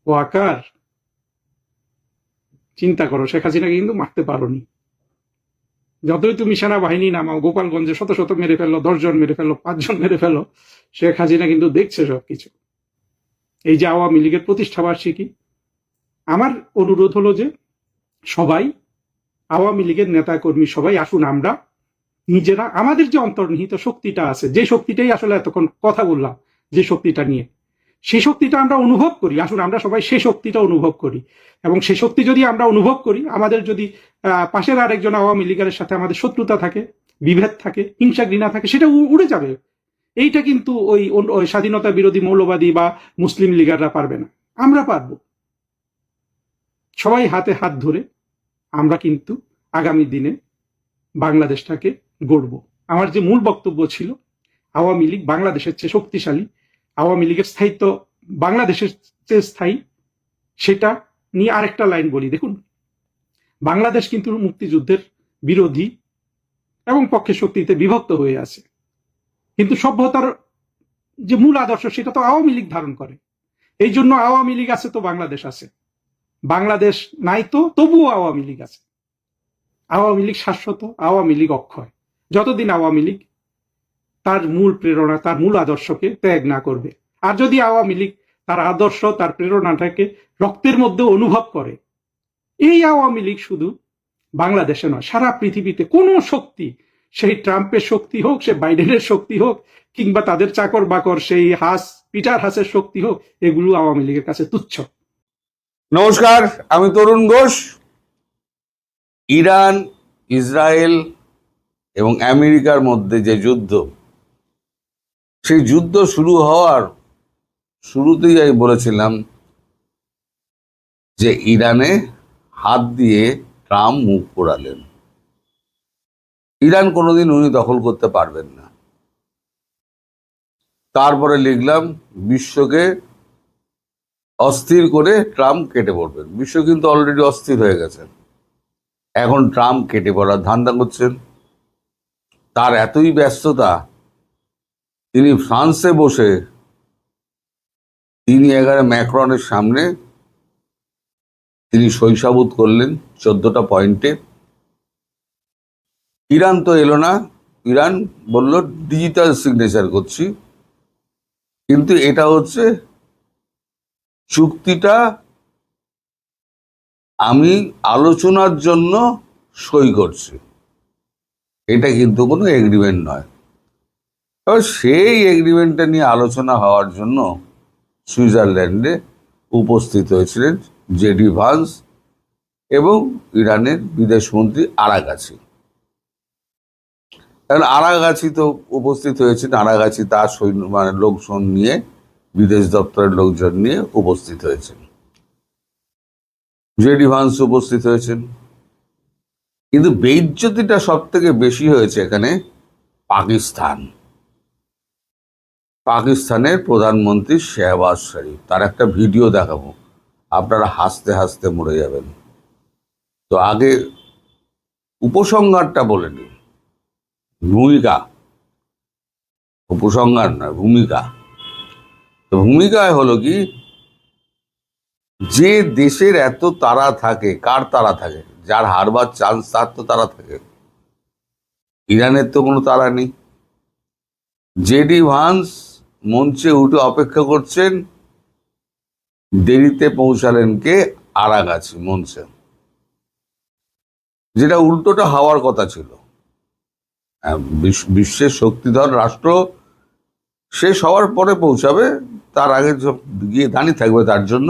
ও আকার, চিন্তা করো, শেখ হাসিনাকে কিন্তু মারতে পারোনি। যতই তুমি সেনাবাহিনী নামাও, গোপালগঞ্জে শত শত মেরে ফেললো, 10 জন মেরে ফেললো, 5 জন মেরে ফেলো, শেখ হাসিনা কিন্তু দেখছে সবকিছু। এই যে আওয়ামী লীগের প্রতিষ্ঠা বার্ষিকী, আমার অনুরোধ হলো যে সবাই, আওয়ামী লীগের নেতা কর্মী সবাই আসুন, আমরা নিজেরা আমাদের যে অন্তর্নিহিত শক্তিটা আছে, যে শক্তিটাই আসলে এতক্ষণ কথা বললাম, যে শক্তিটা নিয়ে, সেই শক্তিটা আমরা অনুভব করি। আসুন আমরা সবাই সেই শক্তিটা অনুভব করি, এবং সেই শক্তি যদি আমরা অনুভব করি, আমাদের যদি পাশের আরেকজন আওয়ামী লীগের সাথে আমাদের শত্রুতা থাকে, বিভেদ থাকে, হিংসা ঘৃণা থাকে, সেটা উড়ে যাবে। এইটা কিন্তু ওই স্বাধীনতা বিরোধী মৌলবাদী বা মুসলিম লীগাররা পারবে না, আমরা পারবো। সবাই হাতে হাত ধরে আমরা কিন্তু আগামী দিনে বাংলাদেশটাকে গড়ব। আমার যে মূল বক্তব্য ছিল, আওয়ামী লীগ বাংলাদেশের চেয়ে শক্তিশালী, আওয়ামী লীগের স্থায়িত্ব বাংলাদেশের চেয়ে স্থায়ী, সেটা নিয়ে আরেকটা লাইন বলি। দেখুন, বাংলাদেশ কিন্তু মুক্তিযুদ্ধের বিরোধী এবং পক্ষের শক্তিতে বিভক্ত হয়ে আছে, কিন্তু সভ্যতার যে মূল আদর্শ, সেটা তো আওয়ামী লীগ ধারণ করে। এই জন্য আওয়ামী লীগ আছে তো বাংলাদেশ আছে। বাংলাদেশ নাই তো তবুও আওয়ামী লীগ আছে। আওয়ামী লীগ শাশ্বত, আওয়ামী লীগ অক্ষয়। যতদিন আওয়ামী লীগ তার মূল প্রেরণা, তার মূল আদর্শকে ত্যাগ না করবে, আর যদি আওয়ামী লীগ তার আদর্শ, তার প্রেরণাটাকে রক্তের মধ্যে অনুভব করে, এই আওয়ামী লীগ শুধু বাংলাদেশে নয়, সারা পৃথিবীতে কোনো শক্তি, সেই ট্রাম্পের শক্তি হোক, সে বাইডেনের শক্তি হোক, কিংবা তাদের চাকর বাকর সেই পিটার হাসের শক্তি হোক, এগুলো আওয়ামী লীগের কাছে তুচ্ছ। নমস্কার, আমি তরুণ ঘোষ। ইরান, ইসরায়েল এবং আমেরিকার মধ্যে যে যুদ্ধ, সেই যুদ্ধ শুরু হওয়ার শুরুতেই আমি বলেছিলাম যে ইরানে হাত দিয়ে ট্রাম্প মুখ পোড়ালেন। ইরান কোনোদিন উনি দখল করতে পারবেন না। তারপরে লিখলাম বিশ্বকে অস্থির করে ট্রাম্প কেটে পড়বেন। বিশ্ব কিন্তু অলরেডি অস্থির হয়ে গেছে। এখন ট্রাম্প কেটে পড়ার ধান্দা করছেন। তার এতই ব্যস্ততা, তিনি ফ্রান্সে বসে তিনি ম্যাক্রনের সামনে তিনি শৈশাবোধ করলেন 14টা পয়েন্টে। ইরান তো এলো না। ইরান বলল ডিজিটাল সিগনেচার করছি, কিন্তু এটা হচ্ছে চুক্তিটা আমি আলোচনার জন্য সই করছি, এটা কিন্তু কোনো এগ্রিমেন্ট নয়। তবে সেই এগ্রিমেন্টটা নিয়ে আলোচনা হওয়ার জন্য সুইজারল্যান্ডে উপস্থিত হয়েছিলেন জেডি ভান্স এবং ইরানের বিদেশমন্ত্রী আরাগাচি। কারণ আরাগাচি তো উপস্থিত হয়েছেন, আরাগাচি তার সৈন্য লোকজন নিয়ে, বিদেশ দপ্তরের লোকজন নিয়ে উপস্থিত হয়েছেন। জেডি ভান্স উপস্থিত হয়েছেন। কিন্তু বেইজ্জতিটা সব থেকে বেশি হয়েছে এখানে পাকিস্তান। পাকিস্তানের প্রধানমন্ত্রী শেহবাজ শরীফ, তার একটা ভিডিও দেখাবো, আপনারা হাসতে হাসতে মরে যাবেন। তো আগে উপসংহারটা বলে নিই। ভূমিকা, উপসংহার না, ভূমিকা। তো ভূমিকায় হলো কি, যে দেশের এত তারা থাকে, কার তারা থাকে? যার হারবার চান্স তার তো তারা থাকে। ইরানের তো কোনো তারা নেই। জেডি ভান্স মঞ্চে উঠে অপেক্ষা করছেন, দেরিতে পৌঁছালেন কে? আরাগাচি মঞ্চে, যেটা উল্টোটা হওয়ার কথা ছিল। বিশ্বের শক্তিধর রাষ্ট্র সে সবার পরে পৌঁছাবে, তার আগে গিয়ে দাঁড়িয়ে থাকবে তার জন্য,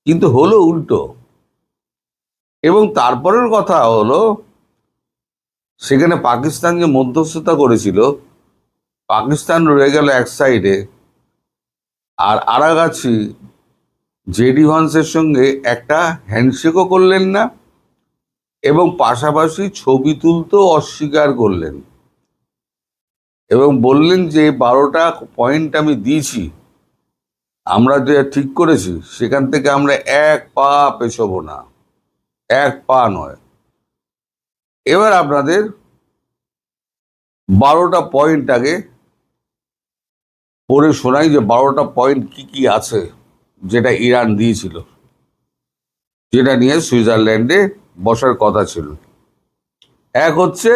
কিন্তু হলো উল্টো। এবং তারপরের কথা হলো, সেখানে পাকিস্তান যে মধ্যস্থতা করেছিল, পাকিস্তান রয়ে গেল এক সাইডে, আর আরাগাচি জেডি ভান্সের সঙ্গে একটা হ্যান্ডশেকও করলেন না, এবং পাশাপাশি ছবি তুলতেও অস্বীকার করলেন, এবং বললেন যে 12টা পয়েন্ট আমি দিয়েছি, আমরা যে ঠিক করেছি সেখান থেকে আমরা এক পা পেছবো না, এক পা নয়। এবার আপনাদের 12টা পয়েন্ট আগে পড়ে শোনাই যে 12টা পয়েন্ট কি কি আছে, যেটা ইরান দিয়েছিল, যেটা নিয়ে সুইজারল্যান্ডে বসার কথা ছিল। এক হচ্ছে,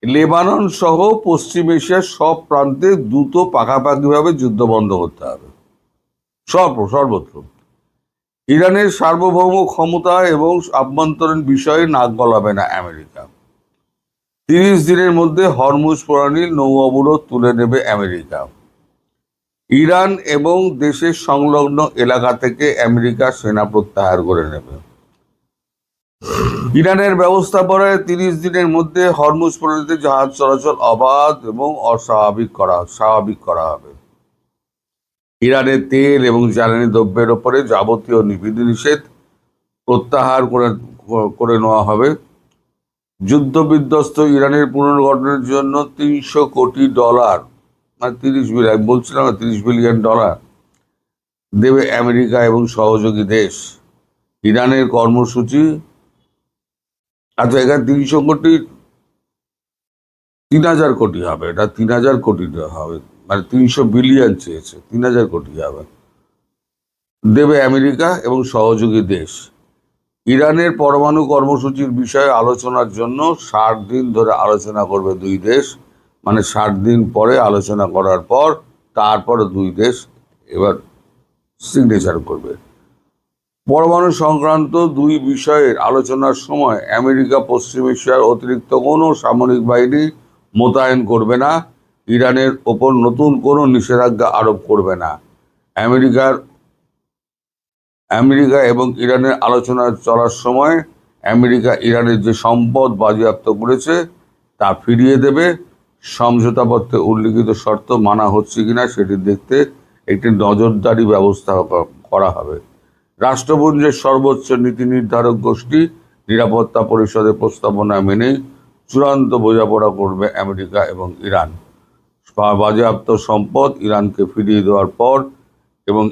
লেবানন সহ পশ্চিম এশিয়ার সব প্রান্তে দ্রুত পাকাপাকিভাবে যুদ্ধ বন্ধ করতে হবে, সর্বত্র। ইরানের সার্বভৌম ক্ষমতা এবং আভ্যন্তরীণ বিষয়ে নাক গলাবে না আমেরিকা। 30 দিনের মধ্যে হরমুজ প্রণালীর নৌ অবরোধ তুলে নেবে আমেরিকা। ইরান এবং দেশের সংলগ্ন এলাকা থেকে আমেরিকা সেনা প্রত্যাহার করে নেবে। ইরানের ব্যবস্থাপনায় 30 দিনের মধ্যে হরমুজ প্রণালীতে জাহাজ চলাচল অবাধ এবং স্বাভাবিক করা হবে। ইরানের তেল এবং জ্বালানি দ্রব্যের ওপরে যাবতীয় বিধিনিষেধ প্রত্যাহার করে নেওয়া হবে। যুদ্ধবিধ্বস্ত ইরানের পুনর্গঠনের জন্য $300 কোটি, মানে 30 বিলিয়ন, আমি বলছিলাম $30 বিলিয়ন দেবে আমেরিকা এবং সহযোগী দেশ। ইরানের কর্মসূচি, আচ্ছা এখানে 300 কোটি 3000 কোটি হবে, এটা 3000 কোটি হবে, মানে 300 বিলিয়ন চেয়েছে, 3000 কোটি হবে। দেবে আমেরিকা এবং সহযোগী দেশ। ইরানের পরমাণু কর্মসূচির বিষয়ে আলোচনার জন্য 60 দিন ধরে আলোচনা করবে দুই দেশ। মানে 60 দিন পরে আলোচনা করার পর তারপরে দুই দেশ এবার সিগনেচার করবে। পরমাণু সংক্রান্ত দুই বিষয়ের আলোচনার সময় আমেরিকা পশ্চিম এশিয়ার অতিরিক্ত কোনো সামরিক বাহিনী মোতায়েন করবে না, ইরানের ওপর নতুন কোনো নিষেধাজ্ঞা আরোপ করবে না। আমেরিকা এবং ইরানের আলোচনা চলার সময় আমেরিকা ইরানের যে সম্পদ বাজেয়াপ্ত করেছে তা ফিরিয়ে দেবে। সমঝোতাপত্রে উল্লিখিত শর্ত মানা হচ্ছে কিনা সেটি দেখতে একটি নজরদারি ব্যবস্থা করা হবে। রাষ্ট্রপুঞ্জের সর্বোচ্চ নীতি নির্ধারক গোষ্ঠী নিরাপত্তা পরিষদের প্রস্তাবনা মেনে চূড়ান্ত বোঝাপড়া করবে আমেরিকা এবং ইরান। বাজেয়াপ্ত সম্পদ ইরানকে ফিরিয়ে দেওয়ার পর এবং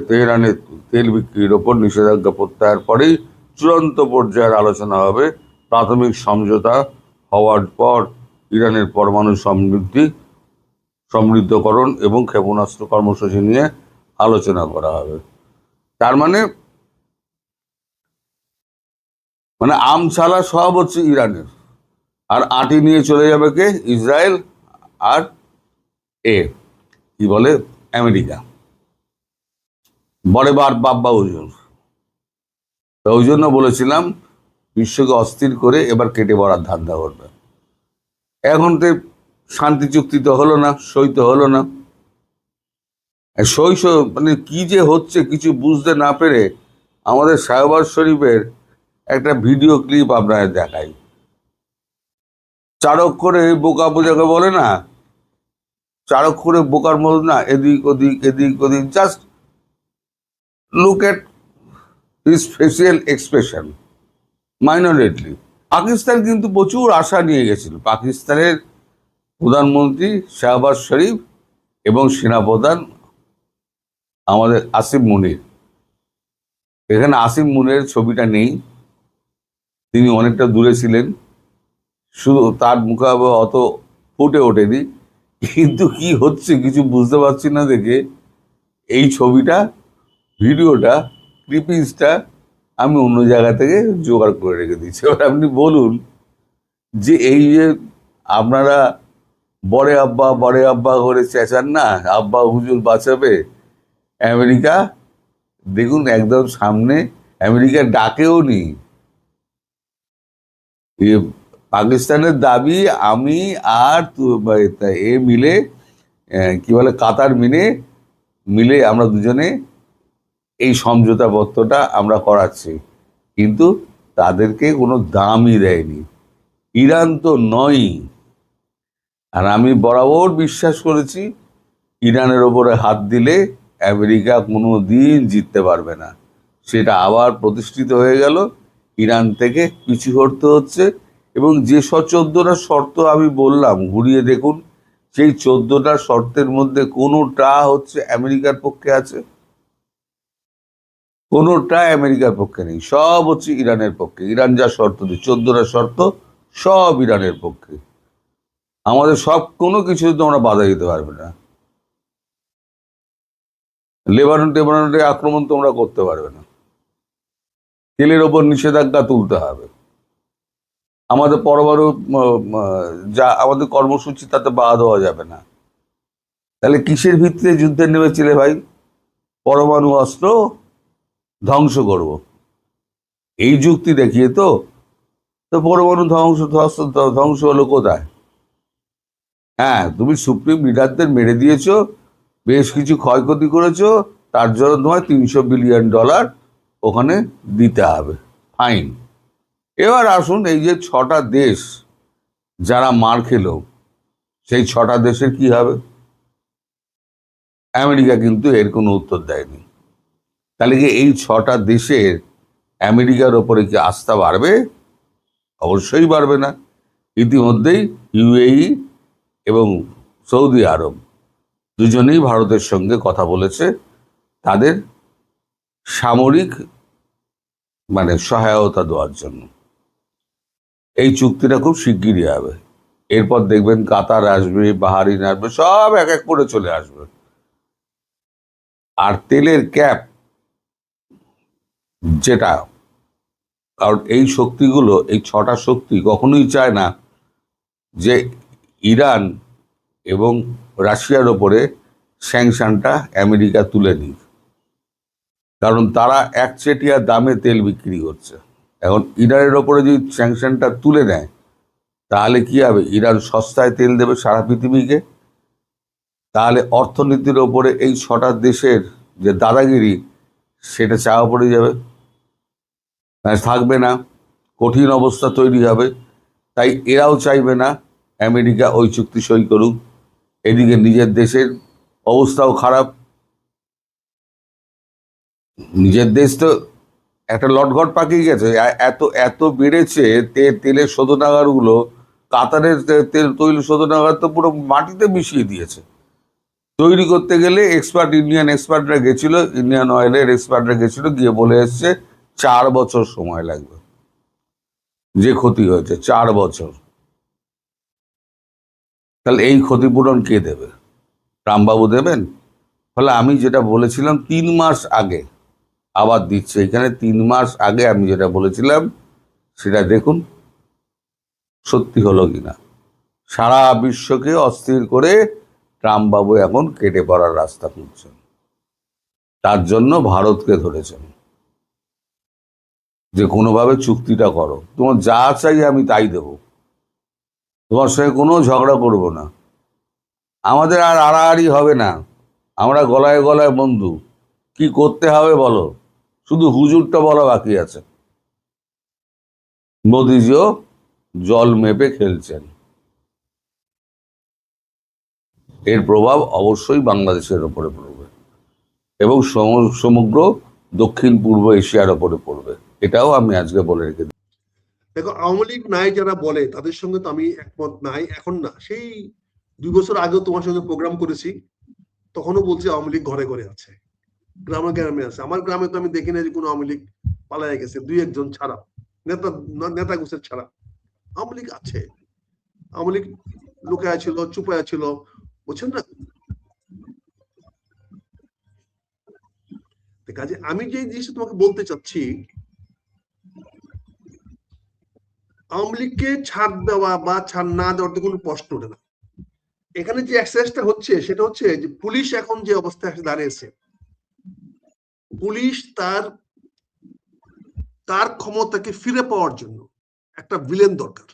তেহরানের তেল বিক্রির ওপর নিষেধাজ্ঞা প্রত্যাহার পরেই চূড়ান্ত পর্যায়ের আলোচনা হবে। প্রাথমিক সমঝোতা হওয়ার পর ইরানের পরমাণু সমৃদ্ধকরণ এবং ক্ষেপণাস্ত্র কর্মসূচি নিয়ে আলোচনা করা হবে। তার মানে আম ছালা সব হচ্ছে ইরানের, আর আটি নিয়ে চলে যাবে কে? ইসরায়েল আর কি বলে আমেরিকা। বড় বার বাব্বা হুজুর। ওই জন্য বলেছিলাম বিশ্বকে অস্থির করে এবার কেটে পড়ার ধান্দা করবে। এখন তো শান্তি চুক্তি তো হলো না, সই তো হলো না। সই কি যে হচ্ছে কিছু বুঝতে না পেরে আমাদের শাহবাজ শরীফের একটা ভিডিও ক্লিপ আপনাদের দেখাই। চারক করে বোকা বোঝাকে বলে না, চারক করে বোকার মতো না, এদিক ওদিক এদিক ওদিক, just look at his facial expression মাইনরিটলি। পাকিস্তান কিন্তু প্রচুর আশা নিয়ে গেছিল। পাকিস্তানের প্রধানমন্ত্রী শাহবাজ শরীফ এবং সেনাপ্রধান আমাদের আসিফ মুনির। এখানে আসিফ মুনিরের ছবিটা নেই, তিনি অনেকটা দূরে ছিলেন, শুধু তার মুখে অত ফুটে ওঠেনি। কিন্তু কি হচ্ছে কিছু বুঝতে পারছি না দেখে এই ছবিটা, ভিডিওটা, ক্লিপিংসটা আমি অন্য জায়গা থেকে জোগাড় করে রেখে দিচ্ছি। এবার আপনি বলুন যে এই যে আপনারা বড়ে আব্বা করে চেঁচান না, আব্বা হুজুর বাঁচাবে, আমেরিকা দেখুন একদম সামনে, আমেরিকা ডাকেও নি। পাকিস্তানের দাবি আমি আর এ মিলে কি বলে কাতার মিলে আমরা দুজনে এই সমঝোতা পত্রটা আমরা করাচ্ছি, কিন্তু তাদেরকে কোনো দামই দেয়নি। ইরান তো নয়ই। আর আমি বরাবর বিশ্বাস করেছি ইরানের ওপরে হাত দিলে আমেরিকা কোনো দিন জিততে পারবে না। সেটা আবার প্রতিষ্ঠিত হয়ে গেল। ইরান থেকে পিছু হটতে হচ্ছে এবং যে 14টা শর্ত আমি বললাম ঘুরিয়ে দেখুন, সেই 14টা শর্তের মধ্যে কোনোটা হচ্ছে আমেরিকার পক্ষে আছে? কোনোটা আমেরিকার পক্ষে নেই, সব হচ্ছে ইরানের পক্ষে। ইরান যা শর্ত দিই 14টা শর্ত সব ইরানের পক্ষে। আমাদের সব কোনো কিছু তোমরা বাধা দিতে পারবে না। লেবাননে আক্রমণ তোমরা করতে পারবে না। তেলের ওপর নিষেধাজ্ঞা তুলতে হবে। আমাদের পরমাণু যা আমাদের কর্মসূচি তাতে বাধা দেওয়া যাবে না। তাহলে কিসের ভিত্তিতে যুদ্ধে নেমেছিলে ভাই? পরমাণু অস্ত্র ধ্বংস করব, এই যুক্তি দেখিয়ে তো পরমাণু ধ্বংস হলো কোথায়? হ্যাঁ, তুমি সুপ্রিম লিডারদের মেরে দিয়েছো, বেশ কিছু ক্ষয়ক্ষতি করেছো, তার জন্য তোমায় $300 বিলিয়ন ওখানে দিতে হবে, ফাইন। এবার আসুন এই যে 6টা দেশ যারা মার খেলো, সেই 6টা দেশের কি হবে? আমেরিকা কিন্তু এর কোনো উত্তর দেয়নি। তাহলে কি এই 6টা দেশের আমেরিকার ওপরে কি আস্থা বাড়বে? অবশ্যই বাড়বে না। ইতিমধ্যেই ইউএই এবং সৌদি আরব দুজনেই ভারতের সঙ্গে কথা বলেছে তাদের সামরিক সহায়তা দেওয়ার জন্য। এই চুক্তিটা খুব শিগগিরই হবে। এরপর দেখবেন কাতার আসবে, বাহারিন আসবে, সব এক এক করে চলে আসবে। আর তেলের ক্যাপ যেটা, কারণ এই শক্তিগুলো, এই 6টা শক্তি কখনোই চায় না যে ইরান এবং রাশিয়ার ওপরে স্যাংশনটা আমেরিকা তুলে নিক, কারণ তারা একচেটিয়া দামে তেল বিক্রি করছে। এখন ইরানের ওপরে যদি স্যাংশনটা তুলে নেয় তাহলে কি হবে, ইরান সস্তায় তেল দেবে সারা পৃথিবীকে, তাহলে অর্থনীতির ওপরে এই 6টা দেশের যে দাদাগিরি সেটা চাপা পড়ে যাবে, থাকবে না, কঠিন অবস্থা তৈরি হবে। তাই এরাও চাইবে না আমেরিকা ওই চুক্তি সই করুক। এদিকে নিজের দেশের অবস্থাও খারাপ, নিজের দেশ তো একটা লটঘট পাকিয়ে গেছে, এত এত বেড়েছে তেলের শোধনাগারগুলো, কাতারের তৈল শোধনাগার তো পুরো মাটিতে মিশিয়ে দিয়েছে। তৈরি করতে গেলে ইন্ডিয়ান এক্সপার্টরা গেছিল, ইন্ডিয়ান অয়েলের এক্সপার্টরা গেছিল, গিয়ে বলে এসছে 4 বছর সময় লাগবে। যে ক্ষতি হয়েছে 4 বছর, তাহলে এই ক্ষতিপূরণ কে দেবে? ট্রাম্পবাবু দেবেন? ফলে আমি যেটা বলেছিলাম 3 মাস আগে, আবার দিচ্ছে এখানে 3 মাস আগে আমি যেটা বলেছিলাম সেটা দেখুন সত্যি হলো কিনা। সারা বিশ্বকে অস্থির করে ট্রাম্পবাবু এখন কেটে পড়ার রাস্তা খুঁজছেন, তার জন্য ভারতকে ধরেছেন যে কোনোভাবে চুক্তিটা করো, তোমার যা চাই আমি তাই দেব, তোমার সঙ্গে কোনো ঝগড়া করব না, আমাদের আর আড়াআড়ি হবে না, আমরা গলায় গলায় বন্ধু, কি করতে হবে বলো, শুধু হুজুরটা বলা বাকি আছে। মোদিজিও জল মেপে খেলছেন। এর প্রভাব অবশ্যই বাংলাদেশের ওপরে পড়বে এবং সমগ্র দক্ষিণ পূর্ব এশিয়ার ওপরে পড়বে, এটাও আমি আজকে বলে রেখে দিই। দেখো, আওয়ামী লীগ নাই যারা বলে তাদের সঙ্গে তো আমি একমত নাই, এখন না, সেই 2 বছর আগেও তোমার সঙ্গে প্রোগ্রাম করেছি, তখনও বলছি আওয়ামী লীগ ঘরে ঘরে আছে, গ্রামে গ্রামে আছে। আমার গ্রামে তো আমি দেখি না যে কোনো আওয়ামী লীগ পালায় গেছে, 2-1 জন ছাড়া, নেতা গোছের ছাড়া আওয়ামী লীগ আছে। আওয়ামী লীগ লুকায়া ছিল, চুপায়া ছিল, বুঝছেন না? কাজে আমি যে জিনিসটা তোমাকে বলতে চাচ্ছি, আওয়ামী লীগকে ছাড় দেওয়া বা ছাড় না দেওয়ার তো কোনো প্রশ্ন ওঠে না। এখানে যে এক্সারসাইজটা হচ্ছে সেটা হচ্ছে যে পুলিশ এখন যে অবস্থায় এসে দাঁড়িয়েছে, পুলিশ তার ক্ষমতাকে ফিরে পাওয়ার জন্য একটা ভিলেন দরকার,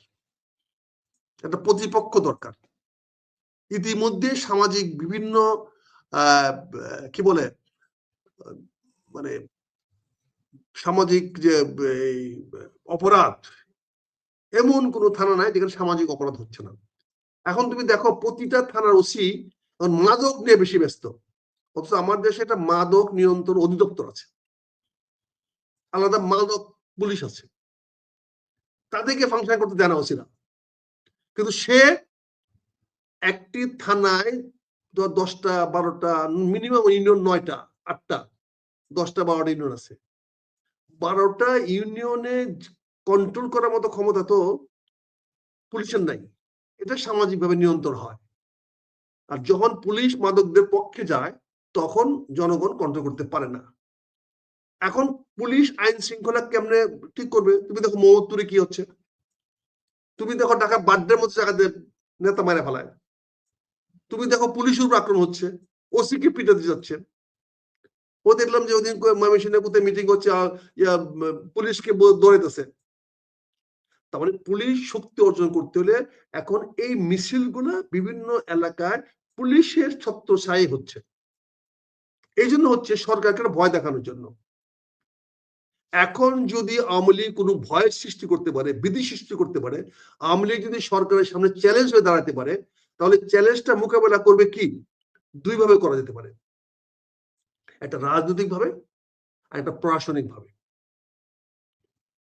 একটা প্রতিপক্ষ দরকার। ইতিমধ্যে সামাজিক বিভিন্ন কি বলে, মানে সামাজিক যে অপরাধ, এমন কোন থানা নাই যেখানে সামাজিক অপরাধ হচ্ছে না। এখন তুমি দেখো প্রতিটা থানার ওসি মাদক নিয়ে বেশি ব্যস্ত, অথচ আমার দেশে একটা মাদক নিয়ন্ত্রণ অধিদপ্তর আছে, আলাদা মাদক পুলিশ আছে, তাদেরকে ফাংশন করতে দেওয়া উচিত না। কিন্তু সে একটি থানায় 10টা 12টা মিনিমাম ইউনিয়ন, 9টা 8টা 10টা 12টা ইউনিয়ন আছে, 12টা ইউনিয়নে কন্ট্রোল করার মতো ক্ষমতা তো পুলিশের নাই। এটা সামাজিকভাবে নিয়ন্ত্রণ হয়। আর যখন পুলিশ মাদকদের পক্ষে যায় তখন জনগণ কন্ট্রোল করতে পারে না। এখন পুলিশ আইন শৃঙ্খলা কেমনে ঠিক করবে? তুমি দেখো মোহাম্মদপুরে কি হচ্ছে, তুমি দেখো ঢাকা বাড্ডার মধ্যে জায়গাতে নেতা মারা ফেলায়, তুমি দেখো পুলিশের উপর আক্রমণ হচ্ছে, ওসি কে পিটাতে যাচ্ছে। ও দেখলাম যে ওদিন ময়মনসিংহের কোথায় মিটিং হচ্ছে, পুলিশকে দৌড়াইতেছে। তার মানে পুলিশ শক্তি অর্জন করতে হলে এখন এই মিছিলগুলা বিভিন্ন এলাকায় পুলিশের ছত্রছায়াই হচ্ছে। এই জন্য হচ্ছে সরকারকে ভয় দেখানোর জন্য। এখন যদি আওয়ামী লীগ কোনো ভয় সৃষ্টি করতে পারে, ভীতি সৃষ্টি করতে পারে, আওয়ামী লীগ যদি সরকারের সামনে চ্যালেঞ্জ হয়ে দাঁড়াতে পারে, তাহলে চ্যালেঞ্জটা মোকাবেলা করবে কি? 2 ভাবে করা যেতে পারে, একটা রাজনৈতিক ভাবে আর একটা প্রশাসনিক ভাবে।